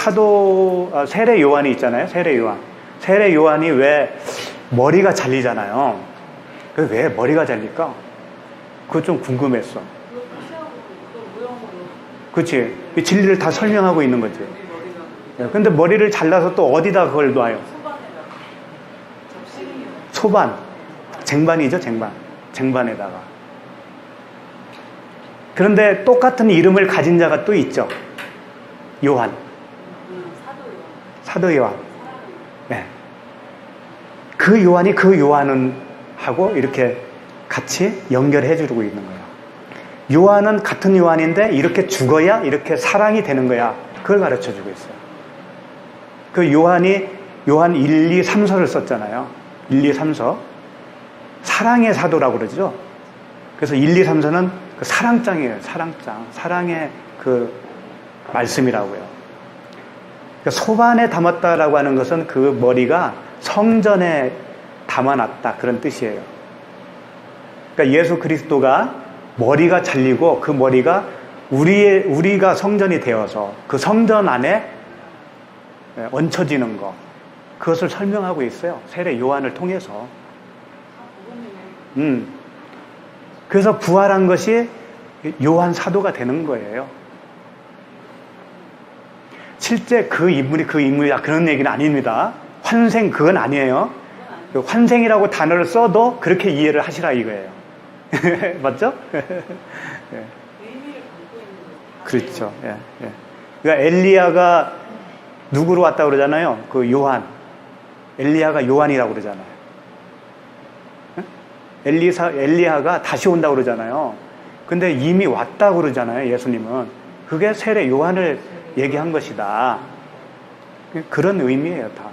세례 요한이 있잖아요. 세례 요한. 세례 요한이 왜 머리가 잘리잖아요. 왜 머리가 잘릴까? 그거 좀 궁금했어. 그렇지. 진리를 다 설명하고 있는 거지. 근데 머리를 잘라서 또 어디다 그걸 놔요? 소반. 쟁반이죠, 쟁반에다가. 그런데 똑같은 이름을 가진 자가 또 있죠. 요한. 사도 요한. 네. 그 요한이 그 요한은 하고 이렇게 같이 연결해 주고 있는 거예요. 요한은 같은 요한인데 이렇게 죽어야 이렇게 사랑이 되는 거야. 그걸 가르쳐 주고 있어요. 그 요한이 요한 1, 2, 3서를 썼잖아요. 1, 2, 3서. 사랑의 사도라고 그러죠. 그래서 1, 2, 3서는 그 사랑장이에요. 사랑장. 사랑의 그 말씀이라고요. 그러니까 소반에 담았다라고 하는 것은 그 머리가 성전에 담아놨다. 그런 뜻이에요. 그러니까 예수 그리스도가 머리가 잘리고 그 머리가 우리가 성전이 되어서 그 성전 안에 얹혀지는 거. 그것을 설명하고 있어요. 세례 요한을 통해서. 그래서 부활한 것이 요한 사도가 되는 거예요. 실제 그 인물이야 그런 얘기는 아닙니다. 환생 그건 아니에요. 환생이라고 단어를 써도 그렇게 이해를 하시라 이거예요. 맞죠? 예. 그렇죠. 예, 예. 그러니까 엘리야가 누구로 왔다 그러잖아요. 그 요한. 엘리야가 요한이라고 그러잖아요. 엘리야가 다시 온다고 그러잖아요. 근데 이미 왔다고 그러잖아요. 예수님은. 그게 세례 요한을 얘기한 것이다. 그런 의미예요, 다.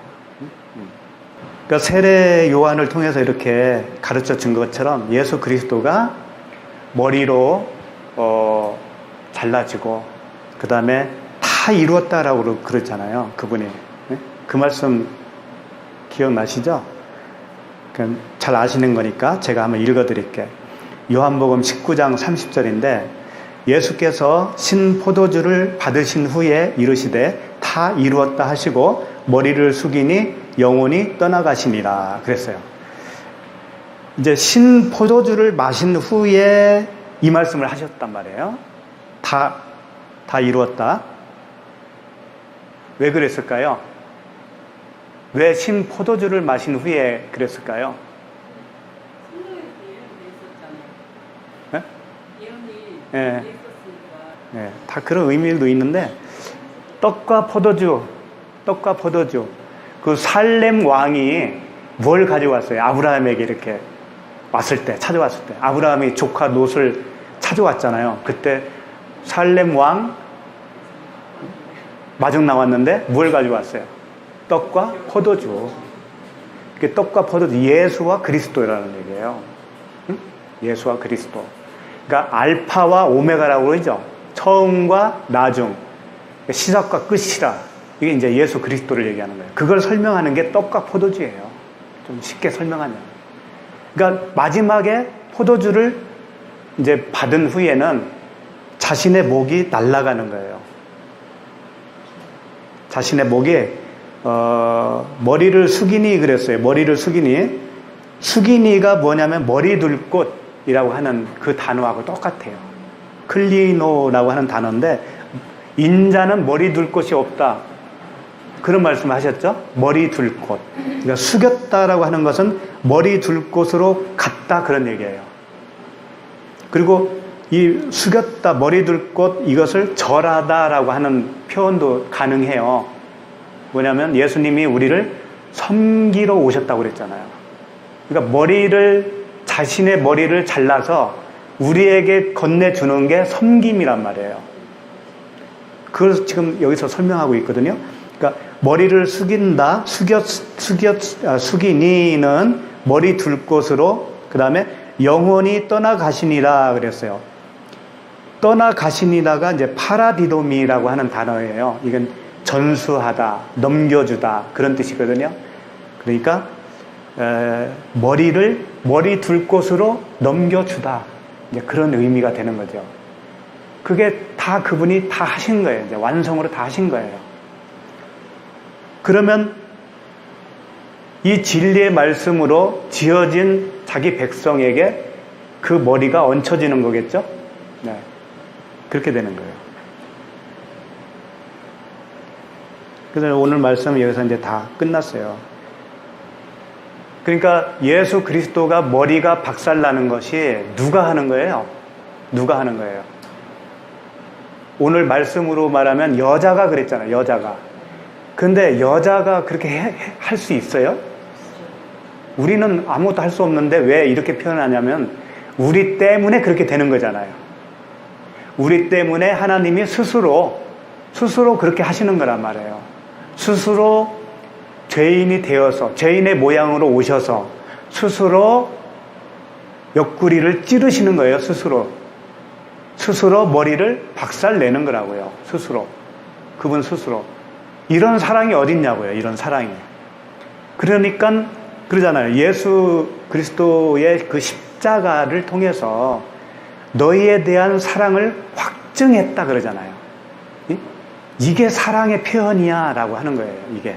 그러니까 세례 요한을 통해서 이렇게 가르쳐 준 것처럼 예수 그리스도가 머리로 잘라지고 그 다음에 다 이루었다라고 그러잖아요. 그분이. 그 말씀 기억나시죠? 잘 아시는 거니까 제가 한번 읽어드릴게요. 요한복음 19장 30절인데 예수께서 신 포도주를 받으신 후에 이르시되 다 이루었다 하시고 머리를 숙이니 영혼이 떠나가시니라 그랬어요. 이제 신 포도주를 마신 후에 이 말씀을 하셨단 말이에요. 다 이루었다. 왜 그랬을까요? 왜 신 포도주를 마신 후에 그랬을까요? 성경에서 예언이 돼 있었잖아요. 예? 예언이 예. 돼 있었으니까. 네, 다 그런 의미도 있는데 떡과 포도주 그 살렘 왕이 뭘 가져왔어요? 아브라함에게 이렇게 왔을 때 찾아왔을 때 아브라함이 조카 롯을 찾아왔잖아요. 그때 살렘 왕 마중 나왔는데 뭘 가져왔어요? 떡과 포도주. 그 떡과 포도주, 예수와 그리스도라는 얘기예요. 응? 예수와 그리스도. 그러니까 알파와 오메가라고 그러죠. 처음과 나중, 시작과 끝이라. 이게 이제 예수 그리스도를 얘기하는 거예요. 그걸 설명하는 게 떡과 포도주예요. 좀 쉽게 설명하면. 그러니까 마지막에 포도주를 이제 받은 후에는 자신의 목이 날아가는 거예요. 자신의 목에 머리를 숙이니 그랬어요. 머리를 숙이니. 숙이니가 뭐냐면 머리 둘 곳이라고 하는 그 단어하고 똑같아요. 클리노라고 하는 단어인데 인자는 머리 둘 곳이 없다. 그런 말씀 하셨죠? 머리 둘 곳. 그러니까 숙였다라고 하는 것은 머리 둘 곳으로 갔다 그런 얘기예요. 그리고 이 숙였다, 머리 둘 곳, 이것을 절하다라고 하는 표현도 가능해요. 뭐냐면 예수님이 우리를 섬기러 오셨다고 그랬잖아요. 그러니까 자신의 머리를 잘라서 우리에게 건네주는 게 섬김이란 말이에요. 그걸 지금 여기서 설명하고 있거든요. 그러니까 머리를 숙인다, 숙이니는 머리 둘 곳으로, 그 다음에 영원히 떠나가시니라 그랬어요. 떠나가시니라가 이제 파라디도미라고 하는 단어예요. 이건 전수하다, 넘겨주다 그런 뜻이거든요. 그러니까 머리 둘 곳으로 넘겨주다, 이제 그런 의미가 되는 거죠. 그게 다 그분이 다 하신 거예요. 이제 완성으로 다 하신 거예요. 그러면 이 진리의 말씀으로 지어진 자기 백성에게 그 머리가 얹혀지는 거겠죠? 네. 그렇게 되는 거예요. 그래서 오늘 말씀은 여기서 이제 다 끝났어요. 그러니까 예수 그리스도가 머리가 박살나는 것이 누가 하는 거예요? 누가 하는 거예요? 오늘 말씀으로 말하면 여자가 그랬잖아요. 여자가. 근데 여자가 그렇게 할 수 있어요? 우리는 아무것도 할 수 없는데 왜 이렇게 표현하냐면 우리 때문에 그렇게 되는 거잖아요. 우리 때문에 하나님이 스스로 그렇게 하시는 거란 말이에요. 스스로 죄인이 되어서 죄인의 모양으로 오셔서 스스로 옆구리를 찌르시는 거예요. 스스로 머리를 박살내는 거라고요. 그분 스스로. 이런 사랑이 어딨냐고요. 이런 사랑이. 그러니까 그러잖아요. 예수 그리스도의 그 십자가를 통해서 너희에 대한 사랑을 확증했다 그러잖아요. 이게 사랑의 표현이야 라고 하는 거예요. 이게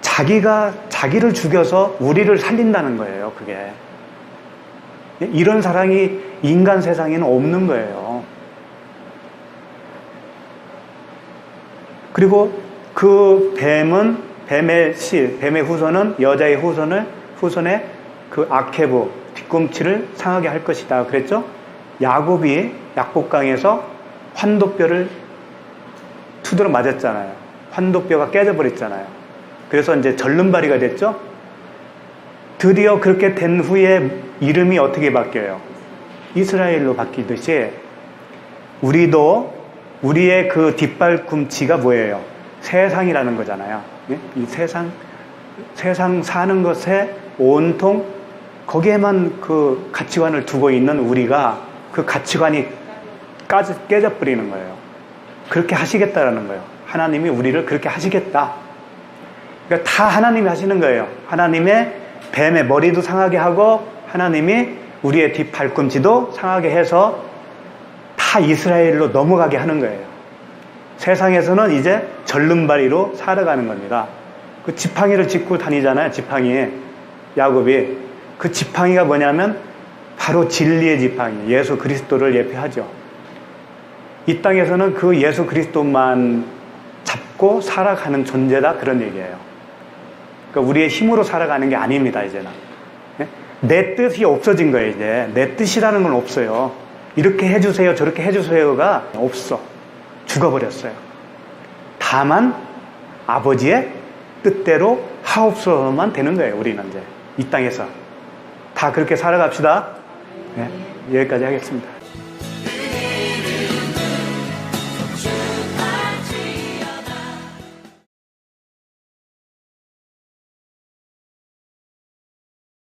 자기를 죽여서 우리를 살린다는 거예요. 그게 이런 사랑이 인간 세상에는 없는 거예요. 그리고 그 뱀의 후손은 여자의 후손에 그 아케부 뒤꿈치를 상하게 할 것이다 그랬죠? 야곱이 약복강에서 환도뼈를 두드러 맞았잖아요. 환도뼈가 깨져버렸잖아요. 그래서 이제 절름발이가 됐죠? 드디어 그렇게 된 후에 이름이 어떻게 바뀌어요? 이스라엘로 바뀌듯이 우리도 우리의 그 뒷발꿈치가 뭐예요? 세상이라는 거잖아요. 이 세상 사는 것에 온통 거기에만 그 가치관을 두고 있는 우리가 그 가치관이 깨져버리는 거예요. 그렇게 하시겠다라는 거예요. 하나님이 우리를 그렇게 하시겠다. 그러니까 다 하나님이 하시는 거예요. 하나님의 뱀의 머리도 상하게 하고 하나님이 우리의 뒷발꿈치도 상하게 해서 다 이스라엘로 넘어가게 하는 거예요. 세상에서는 이제 절름발이로 살아가는 겁니다. 그 지팡이를 짚고 다니잖아요. 지팡이. 야곱이. 그 지팡이가 뭐냐면 바로 진리의 지팡이. 예수 그리스도를 예표하죠. 이 땅에서는 그 예수 그리스도만 받고 살아가는 존재다, 그런 얘기예요. 그러니까 우리의 힘으로 살아가는 게 아닙니다, 이제는. 예? 내 뜻이 없어진 거예요, 이제. 내 뜻이라는 건 없어요. 이렇게 해주세요, 저렇게 해주세요가 없어. 죽어버렸어요. 다만 아버지의 뜻대로 하옵소서만 되는 거예요, 우리는 이제. 이 땅에서. 다 그렇게 살아갑시다. 네, 여기까지 하겠습니다.